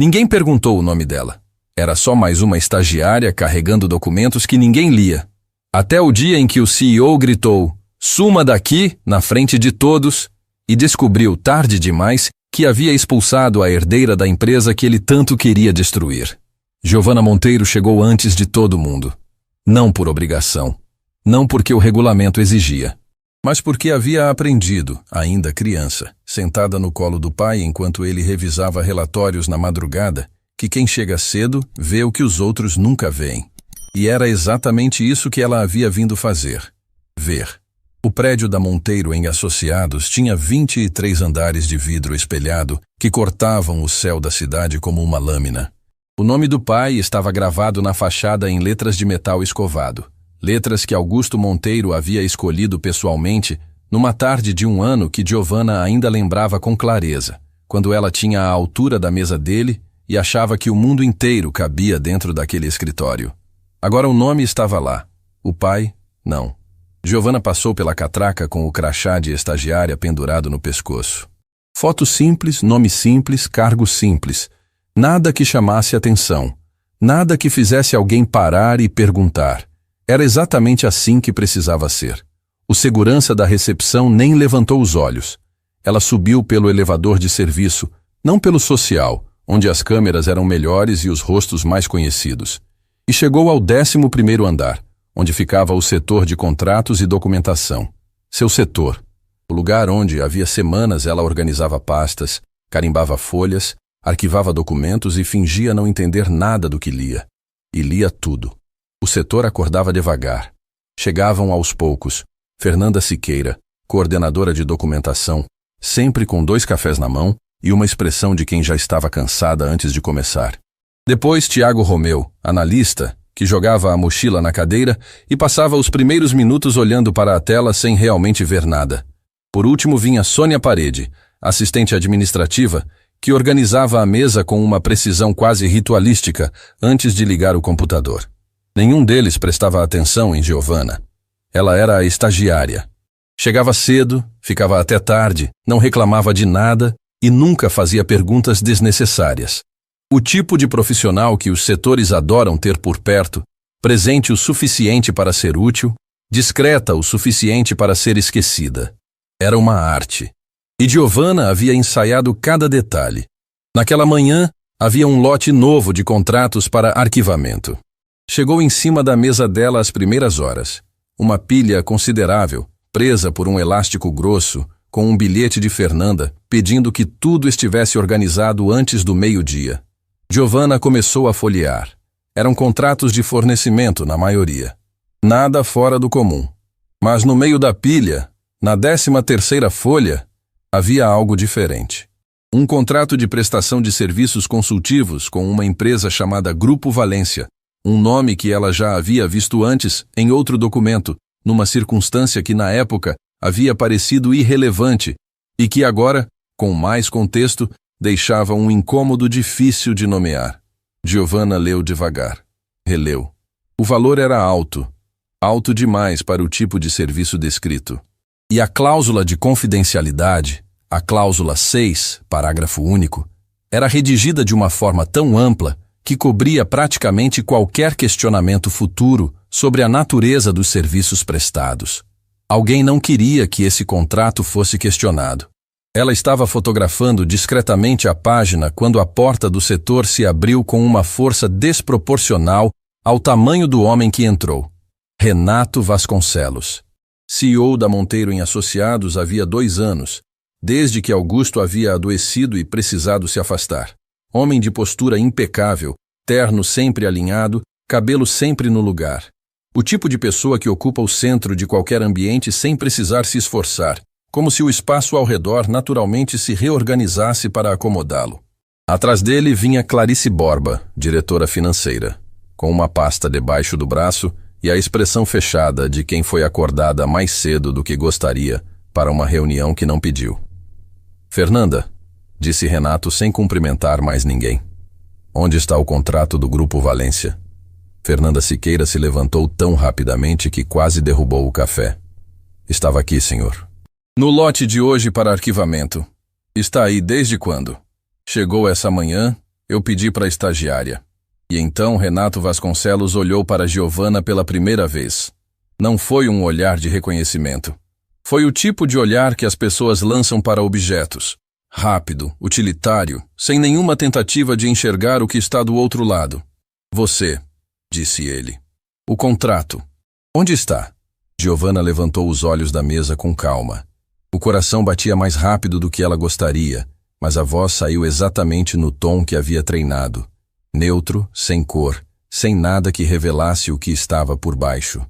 Ninguém perguntou o nome dela. Era só mais uma estagiária carregando documentos que ninguém lia. Até o dia em que o CEO gritou, "Suma daqui", na frente de todos, e descobriu, tarde demais, que havia expulsado a herdeira da empresa que ele tanto queria destruir. Giovana Monteiro chegou antes de todo mundo. Não por obrigação. Não porque o regulamento exigia. Mas porque havia aprendido, ainda criança, sentada no colo do pai enquanto ele revisava relatórios na madrugada, que quem chega cedo vê o que os outros nunca veem. E era exatamente isso que ela havia vindo fazer. Ver. O prédio da Monteiro em Associados tinha 23 andares de vidro espelhado que cortavam o céu da cidade como uma lâmina. O nome do pai estava gravado na fachada em letras de metal escovado. Letras que Augusto Monteiro havia escolhido pessoalmente numa tarde de um ano que Giovana ainda lembrava com clareza, quando ela tinha a altura da mesa dele e achava que o mundo inteiro cabia dentro daquele escritório. Agora o nome estava lá. O pai, não. Giovana passou pela catraca com o crachá de estagiária pendurado no pescoço. Foto simples, nome simples, cargo simples. Nada que chamasse atenção. Nada que fizesse alguém parar e perguntar. Era exatamente assim que precisava ser. O segurança da recepção nem levantou os olhos. Ela subiu pelo elevador de serviço, não pelo social, onde as câmeras eram melhores e os rostos mais conhecidos. E chegou ao 11º andar, onde ficava o setor de contratos e documentação. Seu setor. O lugar onde, havia semanas, ela organizava pastas, carimbava folhas, arquivava documentos e fingia não entender nada do que lia. E lia tudo. O setor acordava devagar. Chegavam aos poucos. Fernanda Siqueira, coordenadora de documentação, sempre com 2 cafés na mão e uma expressão de quem já estava cansada antes de começar. Depois Tiago Romeu, analista, que jogava a mochila na cadeira e passava os primeiros minutos olhando para a tela sem realmente ver nada. Por último vinha Sônia Parede, assistente administrativa, que organizava a mesa com uma precisão quase ritualística antes de ligar o computador. Nenhum deles prestava atenção em Giovana. Ela era a estagiária. Chegava cedo, ficava até tarde, não reclamava de nada e nunca fazia perguntas desnecessárias. O tipo de profissional que os setores adoram ter por perto, presente o suficiente para ser útil, discreta o suficiente para ser esquecida. Era uma arte. E Giovana havia ensaiado cada detalhe. Naquela manhã, havia um lote novo de contratos para arquivamento. Chegou em cima da mesa dela às primeiras horas. Uma pilha considerável, presa por um elástico grosso, com um bilhete de Fernanda, pedindo que tudo estivesse organizado antes do meio-dia. Giovana começou a folhear. Eram contratos de fornecimento, na maioria. Nada fora do comum. Mas no meio da pilha, na 13ª folha, havia algo diferente. Um contrato de prestação de serviços consultivos com uma empresa chamada Grupo Valência, um nome que ela já havia visto antes em outro documento, numa circunstância que na época havia parecido irrelevante e que agora, com mais contexto, deixava um incômodo difícil de nomear. Giovana leu devagar. Releu. O valor era alto. Alto demais para o tipo de serviço descrito. E a cláusula de confidencialidade, a cláusula 6, parágrafo único, era redigida de uma forma tão ampla que cobria praticamente qualquer questionamento futuro sobre a natureza dos serviços prestados. Alguém não queria que esse contrato fosse questionado. Ela estava fotografando discretamente a página quando a porta do setor se abriu com uma força desproporcional ao tamanho do homem que entrou. Renato Vasconcelos. CEO da Monteiro em Associados havia 2 anos, desde que Augusto havia adoecido e precisado se afastar. Homem de postura impecável, terno sempre alinhado, cabelo sempre no lugar. O tipo de pessoa que ocupa o centro de qualquer ambiente sem precisar se esforçar, como se o espaço ao redor naturalmente se reorganizasse para acomodá-lo. Atrás dele vinha Clarice Borba, diretora financeira, com uma pasta debaixo do braço e a expressão fechada de quem foi acordada mais cedo do que gostaria para uma reunião que não pediu. "Fernanda", disse Renato sem cumprimentar mais ninguém. "Onde está o contrato do Grupo Valência?" Fernanda Siqueira se levantou tão rapidamente que quase derrubou o café. "Estava aqui, senhor." "No lote de hoje para arquivamento. Está aí desde quando?" "Chegou essa manhã. Eu pedi para a estagiária. E então Renato Vasconcelos olhou para Giovanna pela primeira vez. Não foi um olhar de reconhecimento. Foi o tipo de olhar que as pessoas lançam para objetos. Rápido, utilitário, sem nenhuma tentativa de enxergar o que está do outro lado. Você, disse ele. O contrato. Onde está? Giovanna levantou os olhos da mesa com calma. O coração batia mais rápido do que ela gostaria, mas a voz saiu exatamente no tom que havia treinado. Neutro, sem cor, sem nada que revelasse o que estava por baixo.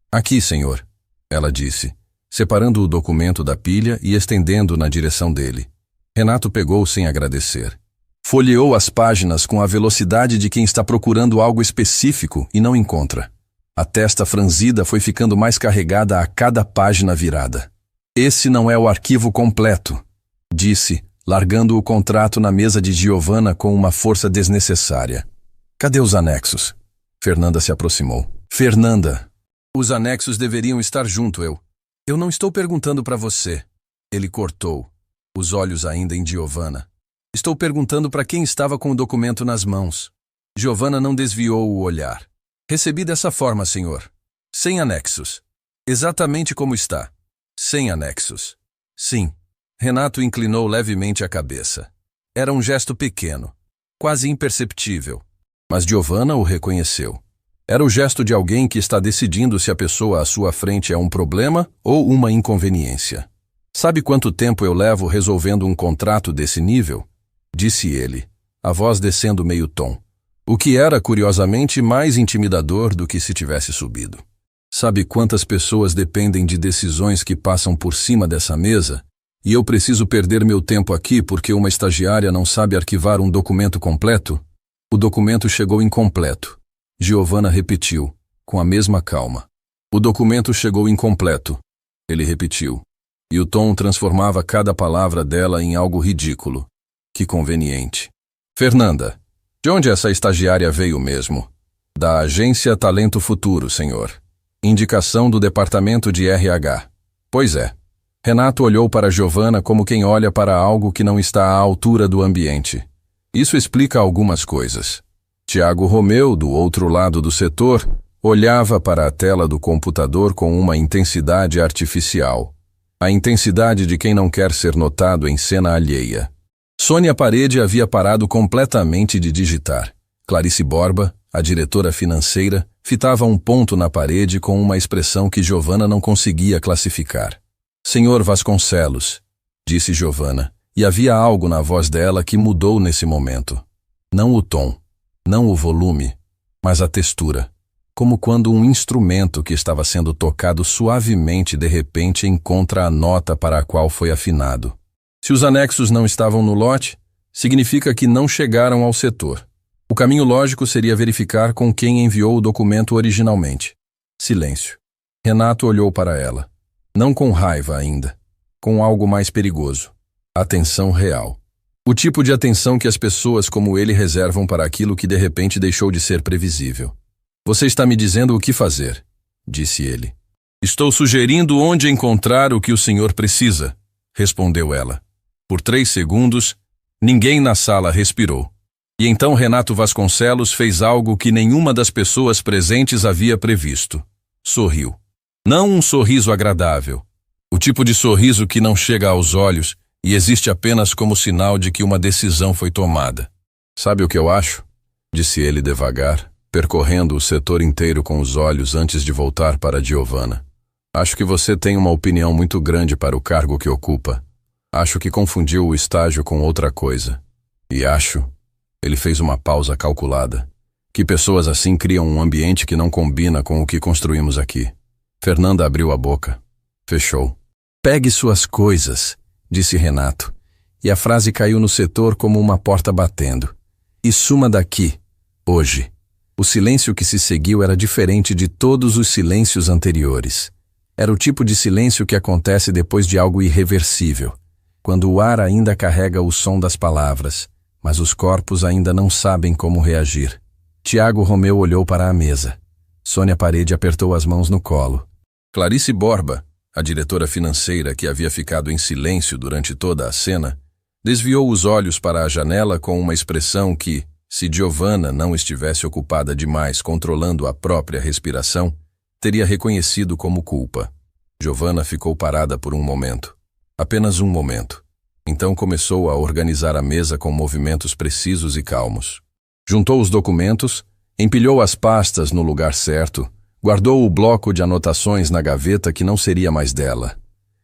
Aqui, senhor, ela disse, separando o documento da pilha e estendendo na direção dele. Renato pegou sem agradecer. Folheou as páginas com a velocidade de quem está procurando algo específico e não encontra. A testa franzida foi ficando mais carregada a cada página virada. Esse não é o arquivo completo, disse, largando o contrato na mesa de Giovanna com uma força desnecessária. Cadê os anexos? Fernanda se aproximou. Fernanda, os anexos deveriam estar junto, Eu não estou perguntando para você. Ele cortou, os olhos ainda em Giovanna. Estou perguntando para quem estava com o documento nas mãos. Giovanna não desviou o olhar. Recebi dessa forma, senhor. Sem anexos. Exatamente como está. Sem anexos. Sim. Renato inclinou levemente a cabeça. Era um gesto pequeno, quase imperceptível. Mas Giovanna o reconheceu. Era o gesto de alguém que está decidindo se a pessoa à sua frente é um problema ou uma inconveniência. Sabe quanto tempo eu levo resolvendo um contrato desse nível? Disse ele, a voz descendo meio tom. O que era, curiosamente, mais intimidador do que se tivesse subido. Sabe quantas pessoas dependem de decisões que passam por cima dessa mesa? E eu preciso perder meu tempo aqui porque uma estagiária não sabe arquivar um documento completo? O documento chegou incompleto. Giovanna repetiu, com a mesma calma. O documento chegou incompleto. Ele repetiu. E o tom transformava cada palavra dela em algo ridículo. Que conveniente. Fernanda, de onde essa estagiária veio mesmo? Da agência Talento Futuro, senhor. Indicação do departamento de RH. Pois é. Renato olhou para Giovanna como quem olha para algo que não está à altura do ambiente. Isso explica algumas coisas. Tiago Romeu, do outro lado do setor, olhava para a tela do computador com uma intensidade artificial. A intensidade de quem não quer ser notado em cena alheia. Sônia Parede havia parado completamente de digitar. Clarice Borba, a diretora financeira, fitava um ponto na parede com uma expressão que Giovanna não conseguia classificar. Senhor Vasconcelos, disse Giovanna, e havia algo na voz dela que mudou nesse momento. Não o tom, não o volume, mas a textura. Como quando um instrumento que estava sendo tocado suavemente de repente encontra a nota para a qual foi afinado. Se os anexos não estavam no lote, significa que não chegaram ao setor. O caminho lógico seria verificar com quem enviou o documento originalmente. Silêncio. Renato olhou para ela. Não com raiva ainda, com algo mais perigoso. Atenção real. O tipo de atenção que as pessoas como ele reservam para aquilo que de repente deixou de ser previsível. Você está me dizendo o que fazer, disse ele. Estou sugerindo onde encontrar o que o senhor precisa, respondeu ela. Por 3 segundos, ninguém na sala respirou. E então Renato Vasconcelos fez algo que nenhuma das pessoas presentes havia previsto. Sorriu. Não um sorriso agradável. O tipo de sorriso que não chega aos olhos e existe apenas como sinal de que uma decisão foi tomada. Sabe o que eu acho? Disse ele devagar, percorrendo o setor inteiro com os olhos antes de voltar para Giovanna. Acho que você tem uma opinião muito grande para o cargo que ocupa. Acho que confundiu o estágio com outra coisa. E acho, ele fez uma pausa calculada, que pessoas assim criam um ambiente que não combina com o que construímos aqui. Fernanda abriu a boca. Fechou. Pegue suas coisas, disse Renato, e a frase caiu no setor como uma porta batendo. E suma daqui, hoje. O silêncio que se seguiu era diferente de todos os silêncios anteriores. Era o tipo de silêncio que acontece depois de algo irreversível, quando o ar ainda carrega o som das palavras, mas os corpos ainda não sabem como reagir. Tiago Romeu olhou para a mesa. Sônia Parede apertou as mãos no colo. Clarice Borba, a diretora financeira que havia ficado em silêncio durante toda a cena, desviou os olhos para a janela com uma expressão que, Se Giovanna não estivesse ocupada demais controlando a própria respiração, teria reconhecido como culpa. Giovanna ficou parada por um momento. Apenas um momento. Então começou a organizar a mesa com movimentos precisos e calmos. Juntou os documentos, empilhou as pastas no lugar certo, guardou o bloco de anotações na gaveta que não seria mais dela.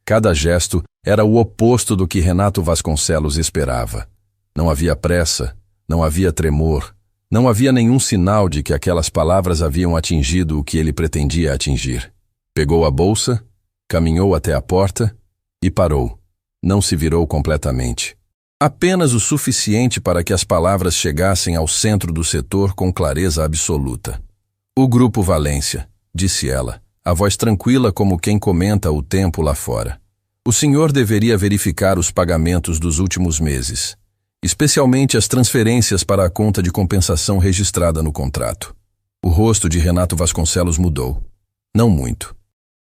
Cada gesto era o oposto do que Renato Vasconcelos esperava. Não havia pressa, não havia tremor, não havia nenhum sinal de que aquelas palavras haviam atingido o que ele pretendia atingir. Pegou a bolsa, caminhou até a porta e parou. Não se virou completamente. Apenas o suficiente para que as palavras chegassem ao centro do setor com clareza absoluta. "O Grupo Valência", disse ela, a voz tranquila como quem comenta o tempo lá fora. "O senhor deveria verificar os pagamentos dos últimos meses, especialmente as transferências para a conta de compensação registrada no contrato." O rosto de Renato Vasconcelos mudou. Não muito.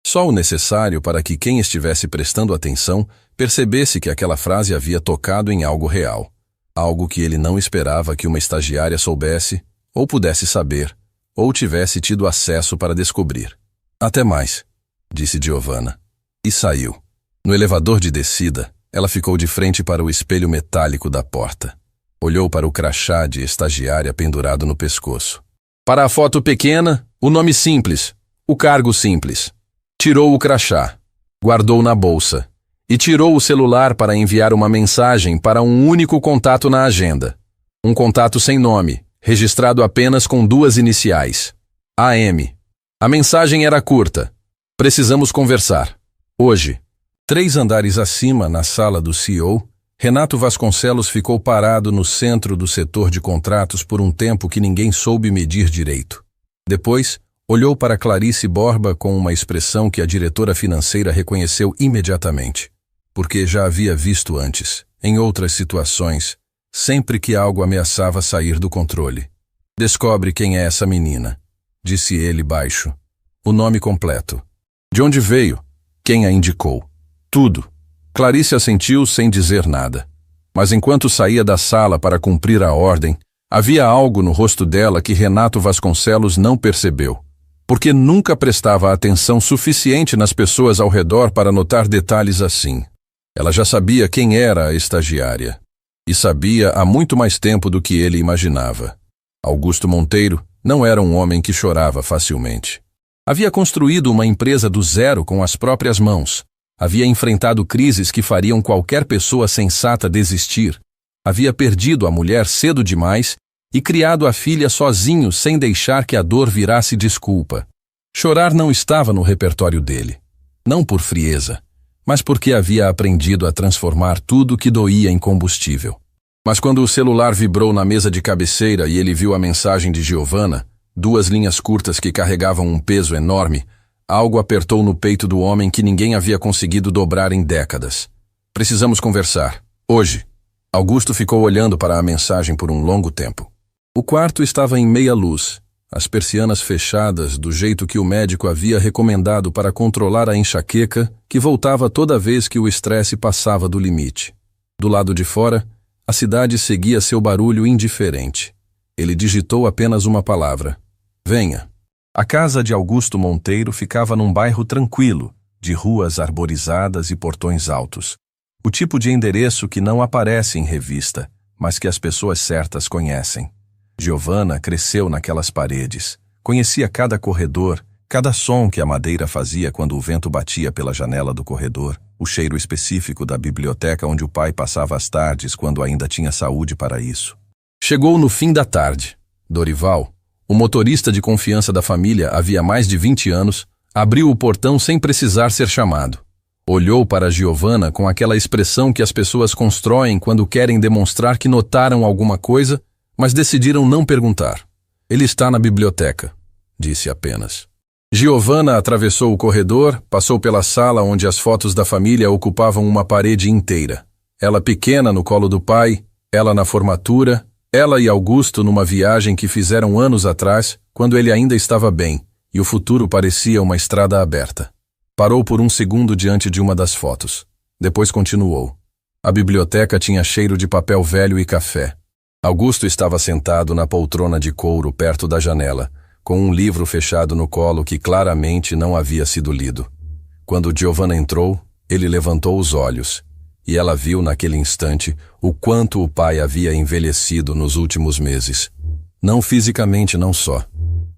Só o necessário para que quem estivesse prestando atenção percebesse que aquela frase havia tocado em algo real. Algo que ele não esperava que uma estagiária soubesse, ou pudesse saber, ou tivesse tido acesso para descobrir. "Até mais", disse Giovanna. E saiu. No elevador de descida, ela ficou de frente para o espelho metálico da porta. Olhou para o crachá de estagiária pendurado no pescoço. Para a foto pequena, o nome simples, o cargo simples. Tirou o crachá, guardou na bolsa e tirou o celular para enviar uma mensagem para um único contato na agenda. Um contato sem nome, registrado apenas com 2 iniciais. AM. A mensagem era curta. "Precisamos conversar. Hoje." 3 andares acima, na sala do CEO, Renato Vasconcelos ficou parado no centro do setor de contratos por um tempo que ninguém soube medir direito. Depois, olhou para Clarice Borba com uma expressão que a diretora financeira reconheceu imediatamente, porque já havia visto antes, em outras situações, sempre que algo ameaçava sair do controle. "Descobre quem é essa menina", disse ele baixo. O nome completo. De onde veio? Quem a indicou? Tudo. Clarice assentiu sem dizer nada. Mas enquanto saía da sala para cumprir a ordem, havia algo no rosto dela que Renato Vasconcelos não percebeu, porque nunca prestava atenção suficiente nas pessoas ao redor para notar detalhes assim. Ela já sabia quem era a estagiária. E sabia há muito mais tempo do que ele imaginava. Augusto Monteiro não era um homem que chorava facilmente. Havia construído uma empresa do zero com as próprias mãos. Havia enfrentado crises que fariam qualquer pessoa sensata desistir. Havia perdido a mulher cedo demais e criado a filha sozinho sem deixar que a dor virasse desculpa. Chorar não estava no repertório dele. Não por frieza, mas porque havia aprendido a transformar tudo que doía em combustível. Mas quando o celular vibrou na mesa de cabeceira e ele viu a mensagem de Giovanna, 2 linhas curtas que carregavam um peso enorme, algo apertou no peito do homem que ninguém havia conseguido dobrar em décadas. "Precisamos conversar. Hoje." Augusto ficou olhando para a mensagem por um longo tempo. O quarto estava em meia luz, as persianas fechadas do jeito que o médico havia recomendado para controlar a enxaqueca que voltava toda vez que o estresse passava do limite. Do lado de fora, a cidade seguia seu barulho indiferente. Ele digitou apenas uma palavra: "Venha." A casa de Augusto Monteiro ficava num bairro tranquilo, de ruas arborizadas e portões altos. O tipo de endereço que não aparece em revista, mas que as pessoas certas conhecem. Giovanna cresceu naquelas paredes, conhecia cada corredor, cada som que a madeira fazia quando o vento batia pela janela do corredor, o cheiro específico da biblioteca onde o pai passava as tardes quando ainda tinha saúde para isso. Chegou no fim da tarde. Dorival, o motorista de confiança da família havia mais de 20 anos, abriu o portão sem precisar ser chamado. Olhou para Giovanna com aquela expressão que as pessoas constroem quando querem demonstrar que notaram alguma coisa, mas decidiram não perguntar. "Ele está na biblioteca", disse apenas. Giovanna atravessou o corredor, passou pela sala onde as fotos da família ocupavam uma parede inteira. Ela pequena no colo do pai, ela na formatura, ela e Augusto numa viagem que fizeram anos atrás, quando ele ainda estava bem, e o futuro parecia uma estrada aberta. Parou por um segundo diante de uma das fotos. Depois continuou. A biblioteca tinha cheiro de papel velho e café. Augusto estava sentado na poltrona de couro perto da janela, com um livro fechado no colo que claramente não havia sido lido. Quando Giovanna entrou, ele levantou os olhos, e ela viu naquele instante o quanto o pai havia envelhecido nos últimos meses. Não fisicamente, não só.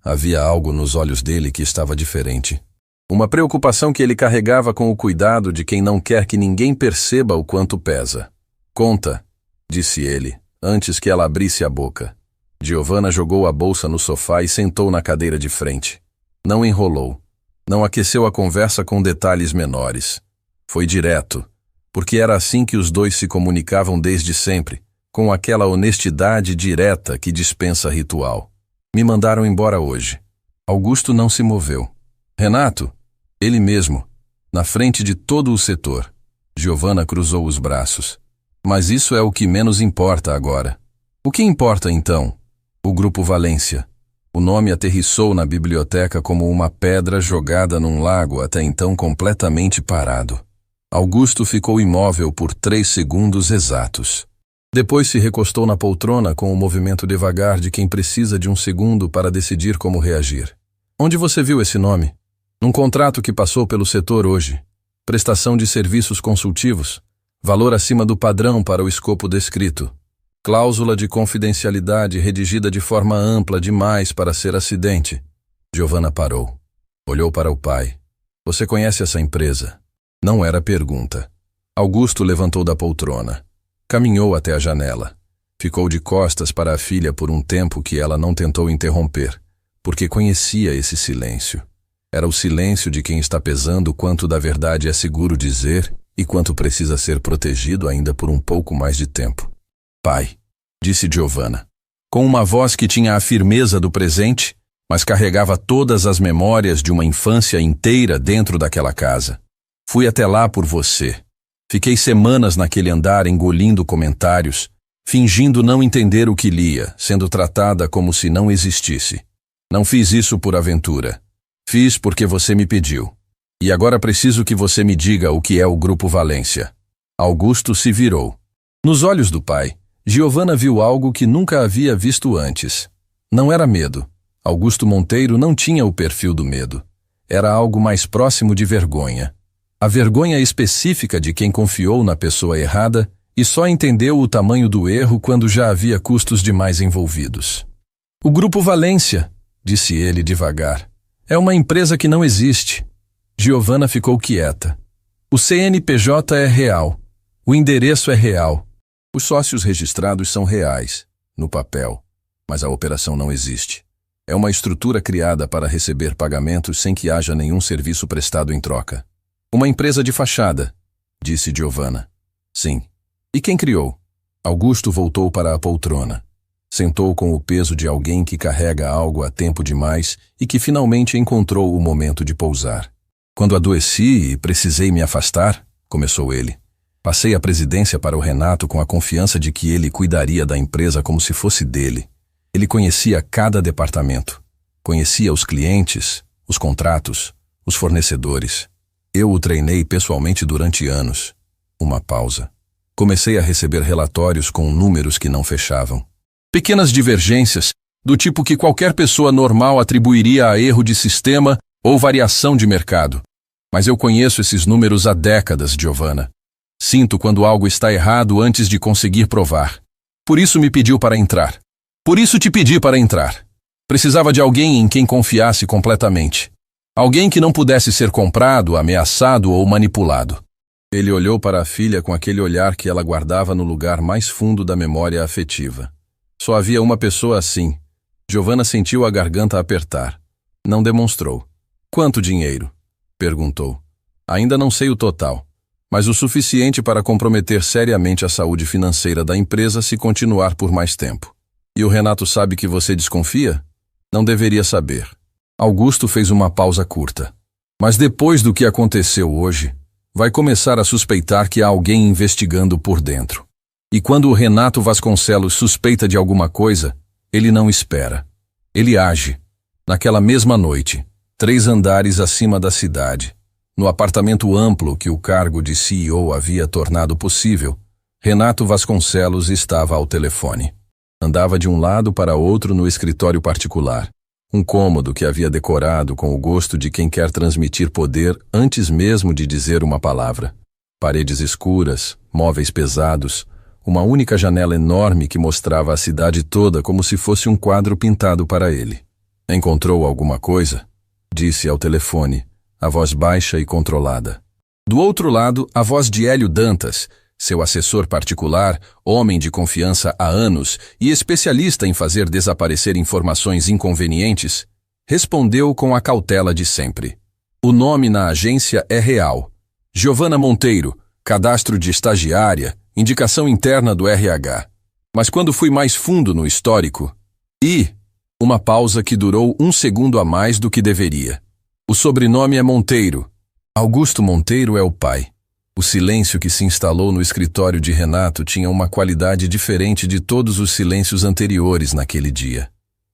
Havia algo nos olhos dele que estava diferente. Uma preocupação que ele carregava com o cuidado de quem não quer que ninguém perceba o quanto pesa. Conta, disse ele, antes que ela abrisse a boca. Giovanna jogou a bolsa no sofá e sentou na cadeira de frente. Não enrolou. Não aqueceu a conversa com detalhes menores. Foi direto, porque era assim que os dois se comunicavam desde sempre, com aquela honestidade direta que dispensa ritual. Me mandaram embora hoje. Augusto não se moveu. Renato? Ele mesmo, na frente de todo o setor. Giovanna cruzou os braços. Mas isso é o que menos importa agora. O que importa então? O Grupo Valência. O nome aterrissou na biblioteca como uma pedra jogada num lago até então completamente parado. Augusto ficou imóvel por 3 segundos exatos. Depois se recostou na poltrona com o movimento devagar de quem precisa de um segundo para decidir como reagir. Onde você viu esse nome? Num contrato que passou pelo setor hoje. Prestação de serviços consultivos. Valor acima do padrão para o escopo descrito. Cláusula de confidencialidade redigida de forma ampla demais para ser acidente. Giovanna parou. Olhou para o pai. Você conhece essa empresa? Não era pergunta. Augusto levantou da poltrona. Caminhou até a janela. Ficou de costas para a filha por um tempo que ela não tentou interromper, porque conhecia esse silêncio. Era o silêncio de quem está pesando quanto da verdade é seguro dizer e quanto precisa ser protegido ainda por um pouco mais de tempo. Pai, disse Giovanna, com uma voz que tinha a firmeza do presente, mas carregava todas as memórias de uma infância inteira dentro daquela casa. Fui até lá por você. Fiquei semanas naquele andar engolindo comentários, fingindo não entender o que lia, sendo tratada como se não existisse. Não fiz isso por aventura. Fiz porque você me pediu. E agora preciso que você me diga o que é o Grupo Valência. Augusto se virou. Nos olhos do pai, Giovanna viu algo que nunca havia visto antes. Não era medo. Augusto Monteiro não tinha o perfil do medo. Era algo mais próximo de vergonha. A vergonha específica de quem confiou na pessoa errada e só entendeu o tamanho do erro quando já havia custos demais envolvidos. O Grupo Valência, disse ele devagar, é uma empresa que não existe. Giovanna ficou quieta. O CNPJ é real. O endereço é real. Os sócios registrados são reais, no papel, mas a operação não existe. É uma estrutura criada para receber pagamentos sem que haja nenhum serviço prestado em troca. Uma empresa de fachada, disse Giovanna. Sim. E quem criou? Augusto voltou para a poltrona. Sentou com o peso de alguém que carrega algo há tempo demais e que finalmente encontrou o momento de pousar. Quando adoeci e precisei me afastar, começou ele. Passei a presidência para o Renato com a confiança de que ele cuidaria da empresa como se fosse dele. Ele conhecia cada departamento. Conhecia os clientes, os contratos, os fornecedores. Eu o treinei pessoalmente durante anos. Uma pausa. Comecei a receber relatórios com números que não fechavam. Pequenas divergências, do tipo que qualquer pessoa normal atribuiria a erro de sistema ou variação de mercado. Mas eu conheço esses números há décadas, Giovanna. Sinto quando algo está errado antes de conseguir provar. Por isso me pediu para entrar. Por isso te pedi para entrar. Precisava de alguém em quem confiasse completamente. Alguém que não pudesse ser comprado, ameaçado ou manipulado. Ele olhou para a filha com aquele olhar que ela guardava no lugar mais fundo da memória afetiva. Só havia uma pessoa assim. Giovanna sentiu a garganta apertar. Não demonstrou. Quanto dinheiro? Perguntou. Ainda não sei o total, mas o suficiente para comprometer seriamente a saúde financeira da empresa se continuar por mais tempo. E o Renato sabe que você desconfia? Não deveria saber. Augusto fez uma pausa curta. Mas depois do que aconteceu hoje, vai começar a suspeitar que há alguém investigando por dentro. E quando o Renato Vasconcelos suspeita de alguma coisa, ele não espera. Ele age. Naquela mesma noite, 3 andares acima da cidade, no apartamento amplo que o cargo de CEO havia tornado possível, Renato Vasconcelos estava ao telefone. Andava de um lado para outro no escritório particular, um cômodo que havia decorado com o gosto de quem quer transmitir poder antes mesmo de dizer uma palavra. Paredes escuras, móveis pesados, uma única janela enorme que mostrava a cidade toda como se fosse um quadro pintado para ele. Encontrou alguma coisa? Disse ao telefone, a voz baixa e controlada. Do outro lado, a voz de Hélio Dantas, seu assessor particular, homem de confiança há anos e especialista em fazer desaparecer informações inconvenientes, respondeu com a cautela de sempre. O nome na agência é real. Giovana Monteiro, cadastro de estagiária, indicação interna do RH. Mas quando fui mais fundo no histórico... Uma pausa que durou 1 segundo a mais do que deveria. O sobrenome é Monteiro. Augusto Monteiro é o pai. O silêncio que se instalou no escritório de Renato tinha uma qualidade diferente de todos os silêncios anteriores naquele dia.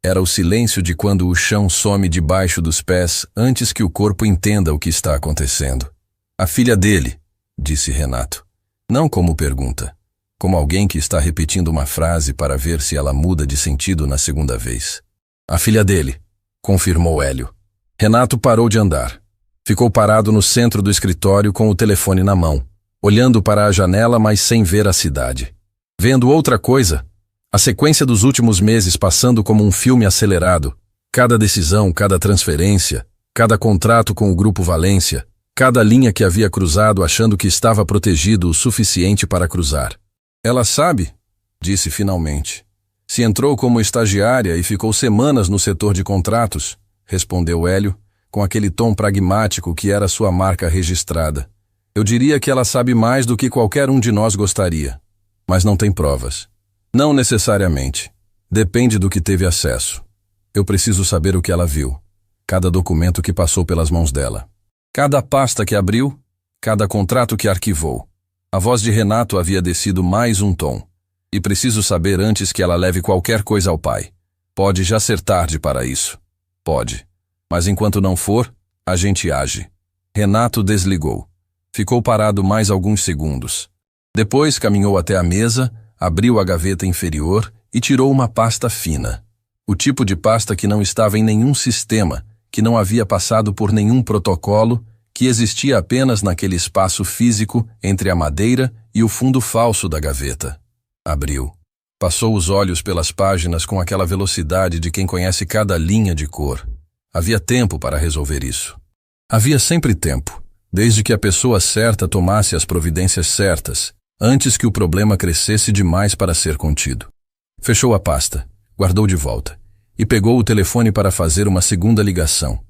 Era o silêncio de quando o chão some debaixo dos pés antes que o corpo entenda o que está acontecendo. A filha dele, disse Renato. Não como pergunta, como alguém que está repetindo uma frase para ver se ela muda de sentido na segunda vez. A filha dele, confirmou Hélio. Renato parou de andar. Ficou parado no centro do escritório com o telefone na mão, olhando para a janela, mas sem ver a cidade. Vendo outra coisa, a sequência dos últimos meses passando como um filme acelerado, cada decisão, cada transferência, cada contrato com o Grupo Valência, cada linha que havia cruzado achando que estava protegido o suficiente para cruzar. Ela sabe, disse finalmente. Se entrou como estagiária e ficou semanas no setor de contratos, respondeu Hélio, com aquele tom pragmático que era sua marca registrada. Eu diria que ela sabe mais do que qualquer um de nós gostaria, mas não tem provas. Não necessariamente. Depende do que teve acesso. Eu preciso saber o que ela viu, cada documento que passou pelas mãos dela, cada pasta que abriu, cada contrato que arquivou. A voz de Renato havia descido mais um tom. E preciso saber antes que ela leve qualquer coisa ao pai. Pode já ser tarde para isso. Pode. Mas enquanto não for, a gente age. Renato desligou. Ficou parado mais alguns segundos. Depois caminhou até a mesa, abriu a gaveta inferior e tirou uma pasta fina. O tipo de pasta que não estava em nenhum sistema, que não havia passado por nenhum protocolo, que existia apenas naquele espaço físico entre a madeira e o fundo falso da gaveta. Abriu. Passou os olhos pelas páginas com aquela velocidade de quem conhece cada linha de cor. Havia tempo para resolver isso. Havia sempre tempo, desde que a pessoa certa tomasse as providências certas, antes que o problema crescesse demais para ser contido. Fechou a pasta, guardou de volta, e pegou o telefone para fazer uma segunda ligação.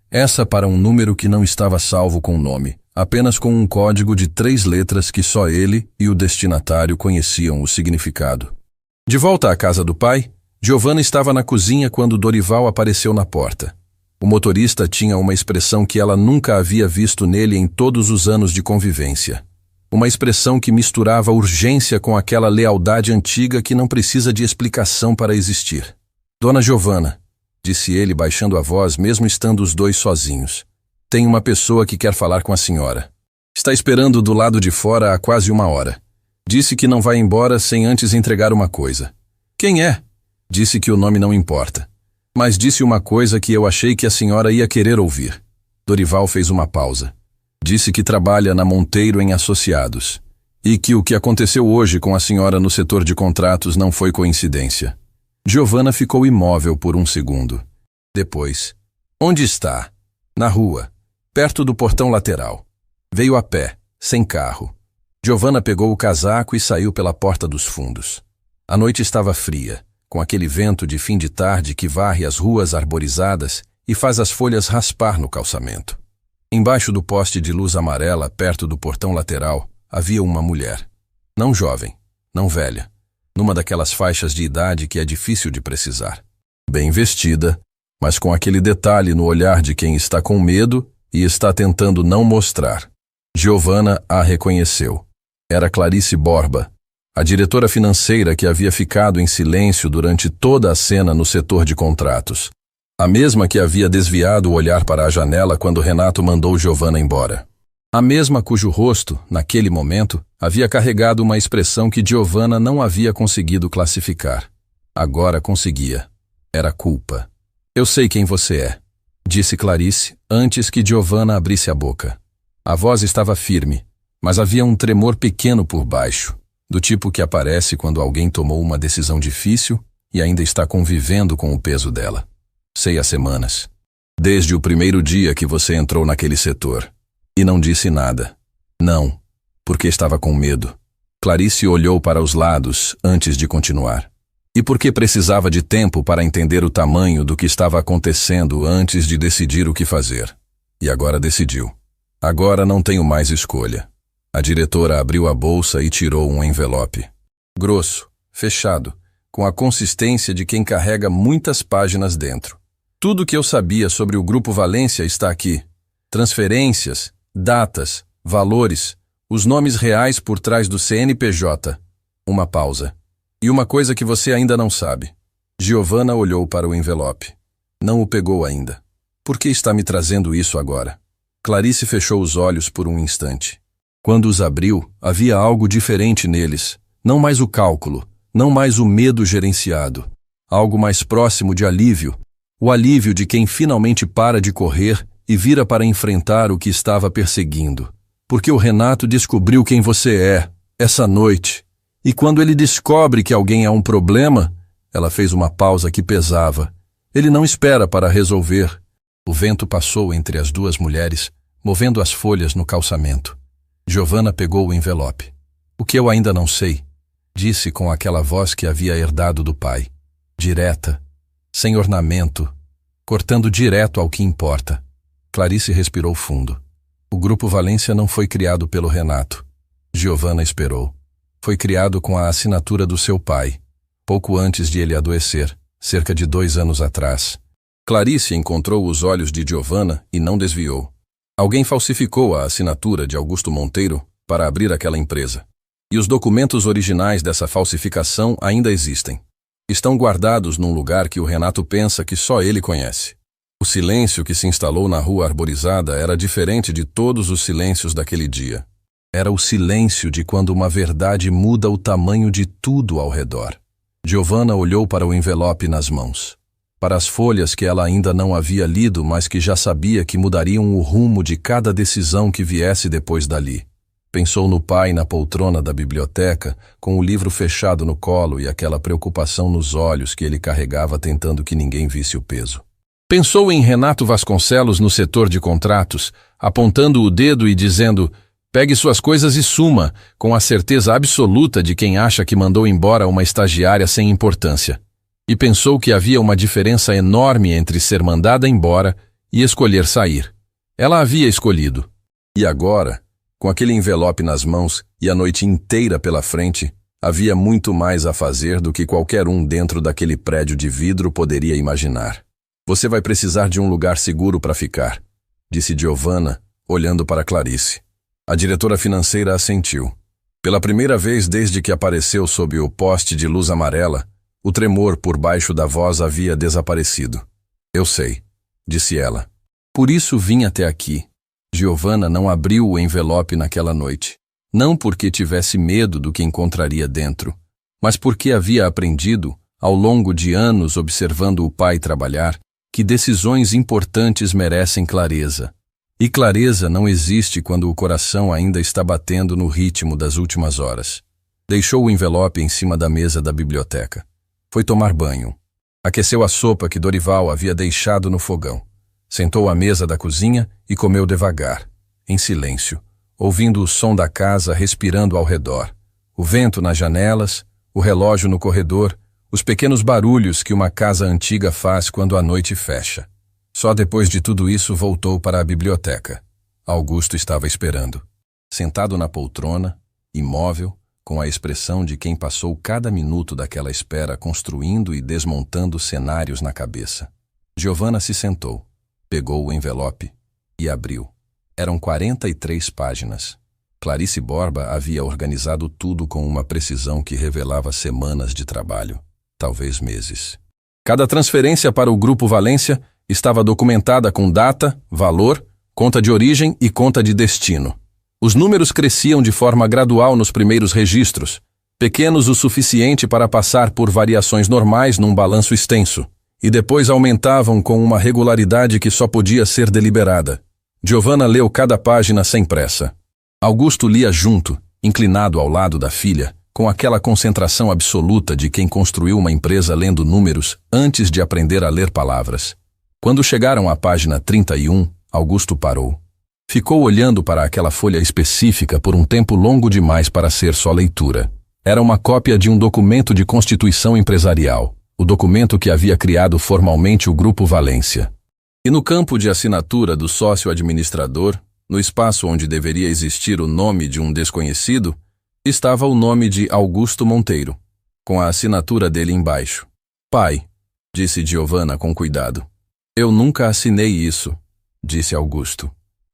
Essa para um número que não estava salvo com nome, apenas com um código de 3 letras que só ele e o destinatário conheciam o significado. De volta à casa do pai, Giovana estava na cozinha quando Dorival apareceu na porta. O motorista tinha uma expressão que ela nunca havia visto nele em todos os anos de convivência. Uma expressão que misturava urgência com aquela lealdade antiga que não precisa de explicação para existir. Dona Giovana, disse ele baixando a voz mesmo estando os dois sozinhos. Tem uma pessoa que quer falar com a senhora. Está esperando do lado de fora há quase 1 hora. Disse que não vai embora sem antes entregar uma coisa. Quem é? Disse que o nome não importa. Mas disse uma coisa que eu achei que a senhora ia querer ouvir. Dorival fez uma pausa. Disse que trabalha na Monteiro em Associados. E que o que aconteceu hoje com a senhora no setor de contratos não foi coincidência. Giovana ficou imóvel por 1 segundo. Depois. Onde está? Na rua. Perto do portão lateral. Veio a pé, sem carro. Giovana pegou o casaco e saiu pela porta dos fundos. A noite estava fria, com aquele vento de fim de tarde que varre as ruas arborizadas e faz as folhas raspar no calçamento. Embaixo do poste de luz amarela, perto do portão lateral, havia uma mulher. Não jovem, não velha, numa daquelas faixas de idade que é difícil de precisar. Bem vestida, mas com aquele detalhe no olhar de quem está com medo e está tentando não mostrar. Giovana a reconheceu. Era Clarice Borba, a diretora financeira que havia ficado em silêncio durante toda a cena no setor de contratos. A mesma que havia desviado o olhar para a janela quando Renato mandou Giovana embora. A mesma cujo rosto, naquele momento, havia carregado uma expressão que Giovana não havia conseguido classificar. Agora conseguia. Era culpa. Eu sei quem você é, disse Clarice antes que Giovanna abrisse a boca. A voz estava firme, mas havia um tremor pequeno por baixo, do tipo que aparece quando alguém tomou uma decisão difícil e ainda está convivendo com o peso dela. Sei há semanas. Desde o primeiro dia que você entrou naquele setor. E não disse nada. Não, porque estava com medo. Clarice olhou para os lados antes de continuar. E porque precisava de tempo para entender o tamanho do que estava acontecendo antes de decidir o que fazer. E agora decidiu. Agora não tenho mais escolha. A diretora abriu a bolsa e tirou um envelope. Grosso, fechado, com a consistência de quem carrega muitas páginas dentro. Tudo o que eu sabia sobre o Grupo Valência está aqui. Transferências, datas, valores, os nomes reais por trás do CNPJ. Uma pausa. E uma coisa que você ainda não sabe. Giovanna olhou para o envelope. Não o pegou ainda. Por que está me trazendo isso agora? Clarice fechou os olhos por um instante. Quando os abriu, havia algo diferente neles. Não mais o cálculo, não mais o medo gerenciado. Algo mais próximo de alívio. O alívio de quem finalmente para de correr e vira para enfrentar o que estava perseguindo. Porque o Renato descobriu quem você é, essa noite. E quando ele descobre que alguém é um problema, ela fez uma pausa que pesava. Ele não espera para resolver. O vento passou entre as duas mulheres, movendo as folhas no calçamento. Giovanna pegou o envelope. O que eu ainda não sei, disse com aquela voz que havia herdado do pai. Direta, sem ornamento, cortando direto ao que importa. Clarice respirou fundo. O Grupo Valência não foi criado pelo Renato. Giovanna esperou. Foi criado com a assinatura do seu pai, pouco antes de ele adoecer, cerca de 2 anos atrás. Clarice encontrou os olhos de Giovanna e não desviou. Alguém falsificou a assinatura de Augusto Monteiro para abrir aquela empresa. E os documentos originais dessa falsificação ainda existem. Estão guardados num lugar que o Renato pensa que só ele conhece. O silêncio que se instalou na rua arborizada era diferente de todos os silêncios daquele dia. Era o silêncio de quando uma verdade muda o tamanho de tudo ao redor. Giovanna olhou para o envelope nas mãos. Para as folhas que ela ainda não havia lido, mas que já sabia que mudariam o rumo de cada decisão que viesse depois dali. Pensou no pai na poltrona da biblioteca, com o livro fechado no colo e aquela preocupação nos olhos que ele carregava tentando que ninguém visse o peso. Pensou em Renato Vasconcelos no setor de contratos, apontando o dedo e dizendo: pegue suas coisas e suma, com a certeza absoluta de quem acha que mandou embora uma estagiária sem importância. E pensou que havia uma diferença enorme entre ser mandada embora e escolher sair. Ela havia escolhido. E agora, com aquele envelope nas mãos e a noite inteira pela frente, havia muito mais a fazer do que qualquer um dentro daquele prédio de vidro poderia imaginar. Você vai precisar de um lugar seguro para ficar, disse Giovanna, olhando para Clarice. A diretora financeira assentiu. Pela primeira vez desde que apareceu sob o poste de luz amarela, o tremor por baixo da voz havia desaparecido. Eu sei, disse ela. Por isso vim até aqui. Giovanna não abriu o envelope naquela noite. Não porque tivesse medo do que encontraria dentro, mas porque havia aprendido, ao longo de anos observando o pai trabalhar, que decisões importantes merecem clareza. E clareza não existe quando o coração ainda está batendo no ritmo das últimas horas. Deixou o envelope em cima da mesa da biblioteca. Foi tomar banho. Aqueceu a sopa que Dorival havia deixado no fogão. Sentou à mesa da cozinha e comeu devagar, em silêncio, ouvindo o som da casa respirando ao redor, o vento nas janelas, o relógio no corredor, os pequenos barulhos que uma casa antiga faz quando a noite fecha. Só depois de tudo isso voltou para a biblioteca. Augusto estava esperando. Sentado na poltrona, imóvel, com a expressão de quem passou cada minuto daquela espera construindo e desmontando cenários na cabeça. Giovanna se sentou, pegou o envelope e abriu. Eram 43 páginas. Clarice Borba havia organizado tudo com uma precisão que revelava semanas de trabalho, talvez meses. Cada transferência para o Grupo Valência estava documentada com data, valor, conta de origem e conta de destino. Os números cresciam de forma gradual nos primeiros registros, pequenos o suficiente para passar por variações normais num balanço extenso, e depois aumentavam com uma regularidade que só podia ser deliberada. Giovanna leu cada página sem pressa. Augusto lia junto, inclinado ao lado da filha, com aquela concentração absoluta de quem construiu uma empresa lendo números antes de aprender a ler palavras. Quando chegaram à página 31, Augusto parou. Ficou olhando para aquela folha específica por um tempo longo demais para ser só leitura. Era uma cópia de um documento de constituição empresarial, o documento que havia criado formalmente o Grupo Valência. E no campo de assinatura do sócio administrador, no espaço onde deveria existir o nome de um desconhecido, estava o nome de Augusto Monteiro, com a assinatura dele embaixo. Pai, disse Giovanna com cuidado. Eu nunca assinei isso, disse Augusto.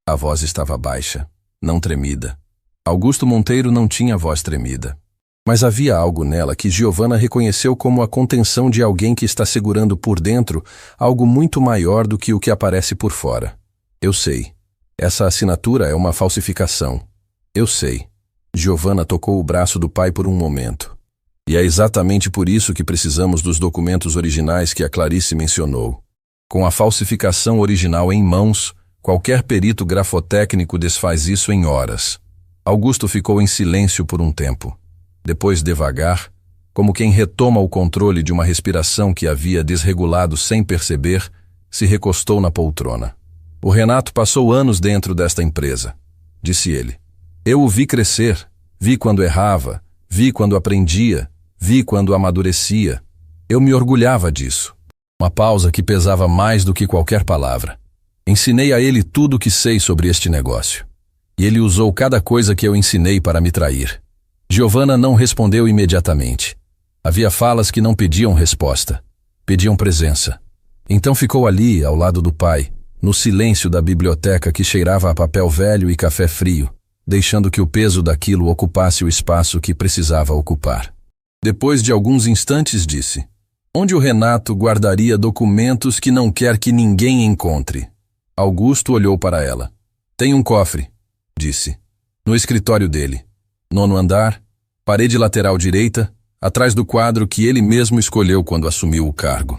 A voz estava baixa, não tremida. Augusto Monteiro não tinha voz tremida. Mas havia algo nela que Giovanna reconheceu como a contenção de alguém que está segurando por dentro algo muito maior do que o que aparece por fora. Eu sei. Essa assinatura é uma falsificação. Eu sei. Giovanna tocou o braço do pai por um momento. E é exatamente por isso que precisamos dos documentos originais que a Clarice mencionou. Com a falsificação original em mãos, qualquer perito grafotécnico desfaz isso em horas. Augusto ficou em silêncio por um tempo. Depois, devagar, como quem retoma o controle de uma respiração que havia desregulado sem perceber, se recostou na poltrona. O Renato passou anos dentro desta empresa, disse ele. Eu o vi crescer, vi quando errava, vi quando aprendia, vi quando amadurecia. Eu me orgulhava disso. Uma pausa que pesava mais do que qualquer palavra. Ensinei a ele tudo o que sei sobre este negócio. E ele usou cada coisa que eu ensinei para me trair. Giovanna não respondeu imediatamente. Havia falas que não pediam resposta, pediam presença. Então ficou ali, ao lado do pai, no silêncio da biblioteca que cheirava a papel velho e café frio, deixando que o peso daquilo ocupasse o espaço que precisava ocupar. Depois de alguns instantes disse, onde o Renato guardaria documentos que não quer que ninguém encontre? Augusto olhou para ela. Tem um cofre, disse. No escritório dele. 9º andar, parede lateral direita, atrás do quadro que ele mesmo escolheu quando assumiu o cargo.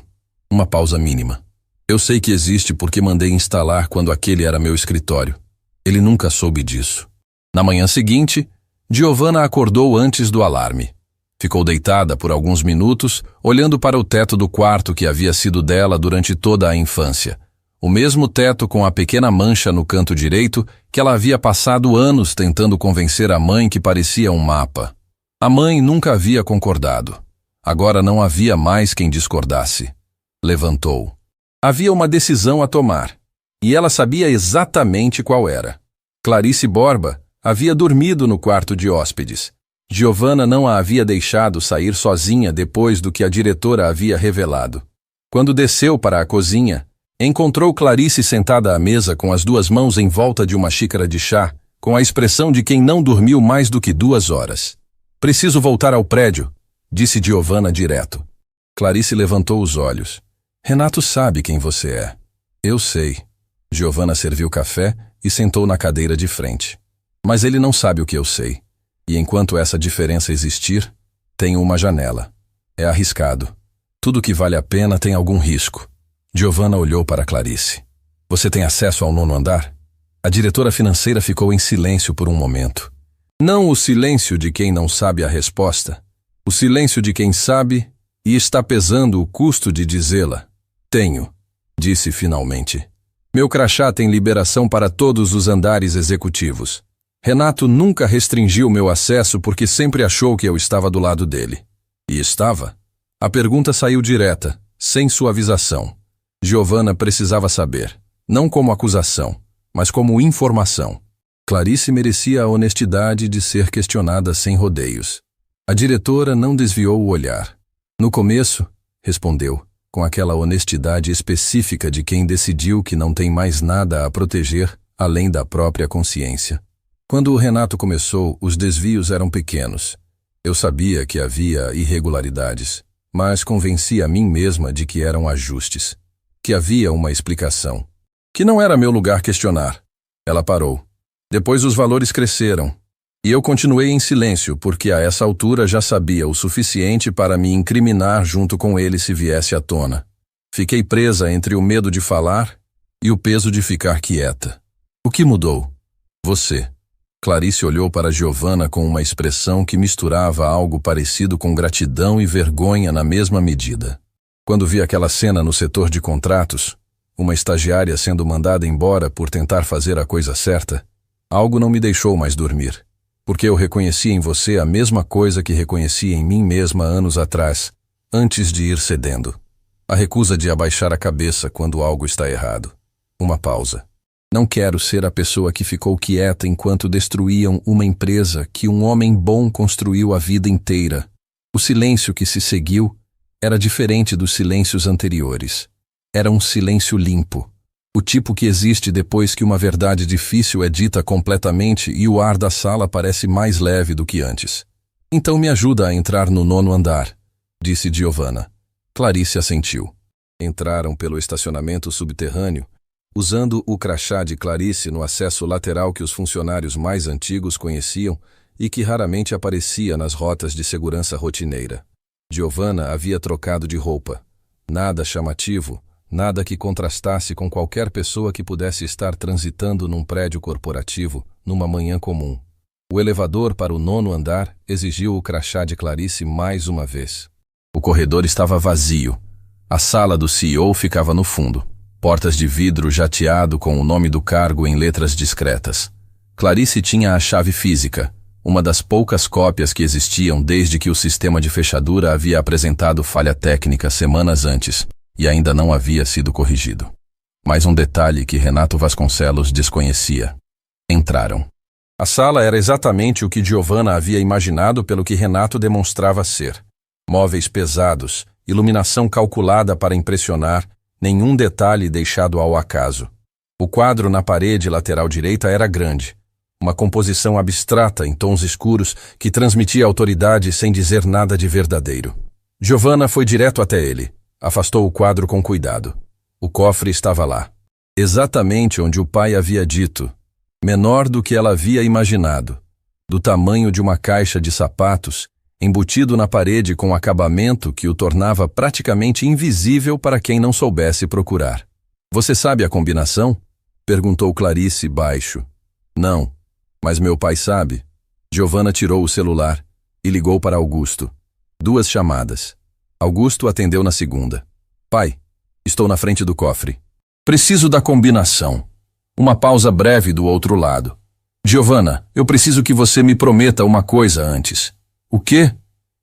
Uma pausa mínima. Eu sei que existe porque mandei instalar quando aquele era meu escritório. Ele nunca soube disso. Na manhã seguinte, Giovanna acordou antes do alarme. Ficou deitada por alguns minutos, olhando para o teto do quarto que havia sido dela durante toda a infância. O mesmo teto com a pequena mancha no canto direito que ela havia passado anos tentando convencer a mãe que parecia um mapa. A mãe nunca havia concordado. Agora não havia mais quem discordasse. Levantou. Havia uma decisão a tomar, e ela sabia exatamente qual era. Clarice Borba havia dormido no quarto de hóspedes. Giovanna não a havia deixado sair sozinha depois do que a diretora havia revelado. Quando desceu para a cozinha, encontrou Clarice sentada à mesa com as 2 mãos em volta de uma xícara de chá, com a expressão de quem não dormiu mais do que 2 horas. Preciso voltar ao prédio, disse Giovanna direto. Clarice levantou os olhos. Renato sabe quem você é. Eu sei. Giovanna serviu café e sentou na cadeira de frente. Mas ele não sabe o que eu sei. E enquanto essa diferença existir, tenho uma janela. É arriscado. Tudo que vale a pena tem algum risco. Giovanna olhou para Clarice. Você tem acesso ao 9º andar? A diretora financeira ficou em silêncio por um momento. Não o silêncio de quem não sabe a resposta. O silêncio de quem sabe e está pesando o custo de dizê-la. Tenho, disse finalmente. Meu crachá tem liberação para todos os andares executivos. Renato nunca restringiu meu acesso porque sempre achou que eu estava do lado dele. E estava? A pergunta saiu direta, sem suavização. Giovanna precisava saber, não como acusação, mas como informação. Clarice merecia a honestidade de ser questionada sem rodeios. A diretora não desviou o olhar. No começo, respondeu, com aquela honestidade específica de quem decidiu que não tem mais nada a proteger além da própria consciência. Quando o Renato começou, os desvios eram pequenos. Eu sabia que havia irregularidades, mas convenci a mim mesma de que eram ajustes, que havia uma explicação, que não era meu lugar questionar. Ela parou. Depois os valores cresceram. E eu continuei em silêncio, porque a essa altura já sabia o suficiente para me incriminar junto com ele se viesse à tona. Fiquei presa entre o medo de falar e o peso de ficar quieta. O que mudou? Você. Clarice olhou para Giovanna com uma expressão que misturava algo parecido com gratidão e vergonha na mesma medida. Quando vi aquela cena no setor de contratos, uma estagiária sendo mandada embora por tentar fazer a coisa certa, algo não me deixou mais dormir. Porque eu reconheci em você a mesma coisa que reconheci em mim mesma anos atrás, antes de ir cedendo. A recusa de abaixar a cabeça quando algo está errado. Uma pausa. Não quero ser a pessoa que ficou quieta enquanto destruíam uma empresa que um homem bom construiu a vida inteira. O silêncio que se seguiu era diferente dos silêncios anteriores. Era um silêncio limpo. O tipo que existe depois que uma verdade difícil é dita completamente e o ar da sala parece mais leve do que antes. Então me ajuda a entrar no 9º andar, disse Giovanna. Clarice assentiu. Entraram pelo estacionamento subterrâneo, usando o crachá de Clarice no acesso lateral que os funcionários mais antigos conheciam e que raramente aparecia nas rotas de segurança rotineira. Giovanna havia trocado de roupa. Nada chamativo, nada que contrastasse com qualquer pessoa que pudesse estar transitando num prédio corporativo numa manhã comum. O elevador para o 9º andar exigiu o crachá de Clarice mais uma vez. O corredor estava vazio. A sala do CEO ficava no fundo. Portas de vidro jateado com o nome do cargo em letras discretas. Clarice tinha a chave física, uma das poucas cópias que existiam desde que o sistema de fechadura havia apresentado falha técnica semanas antes e ainda não havia sido corrigido. Mais um detalhe que Renato Vasconcelos desconhecia. Entraram. A sala era exatamente o que Giovanna havia imaginado pelo que Renato demonstrava ser. Móveis pesados, iluminação calculada para impressionar, nenhum detalhe deixado ao acaso. O quadro na parede lateral direita era grande. Uma composição abstrata em tons escuros que transmitia autoridade sem dizer nada de verdadeiro. Giovanna foi direto até ele. Afastou o quadro com cuidado. O cofre estava lá. Exatamente onde o pai havia dito. Menor do que ela havia imaginado. Do tamanho de uma caixa de sapatos, embutido na parede com acabamento que o tornava praticamente invisível para quem não soubesse procurar. Você sabe a combinação? Perguntou Clarice baixo. Não, mas meu pai sabe. Giovanna tirou o celular e ligou para Augusto. 2 chamadas. Augusto atendeu na segunda. Pai, estou na frente do cofre. Preciso da combinação. Uma pausa breve do outro lado. Giovanna, eu preciso que você me prometa uma coisa antes. O quê?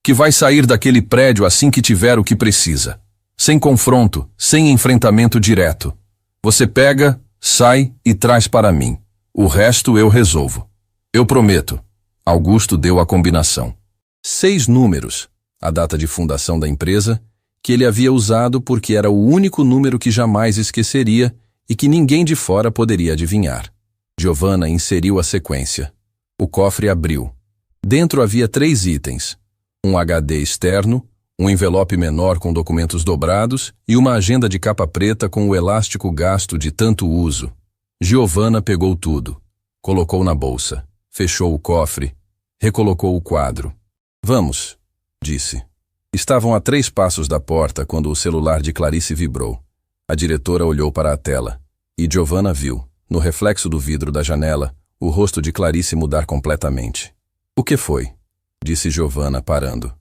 Que vai sair daquele prédio assim que tiver o que precisa. Sem confronto, sem enfrentamento direto. Você pega, sai e traz para mim. O resto eu resolvo. Eu prometo. Augusto deu a combinação. 6 números. A data de fundação da empresa, que ele havia usado porque era o único número que jamais esqueceria e que ninguém de fora poderia adivinhar. Giovanna inseriu a sequência. O cofre abriu. Dentro havia 3 itens. Um HD externo, um envelope menor com documentos dobrados e uma agenda de capa preta com o elástico gasto de tanto uso. Giovanna pegou tudo. Colocou na bolsa. Fechou o cofre. Recolocou o quadro. Vamos, disse. Estavam a 3 passos da porta quando o celular de Clarice vibrou. A diretora olhou para a tela. E Giovanna viu, no reflexo do vidro da janela, o rosto de Clarice mudar completamente. O que foi? Disse Giovanna, parando.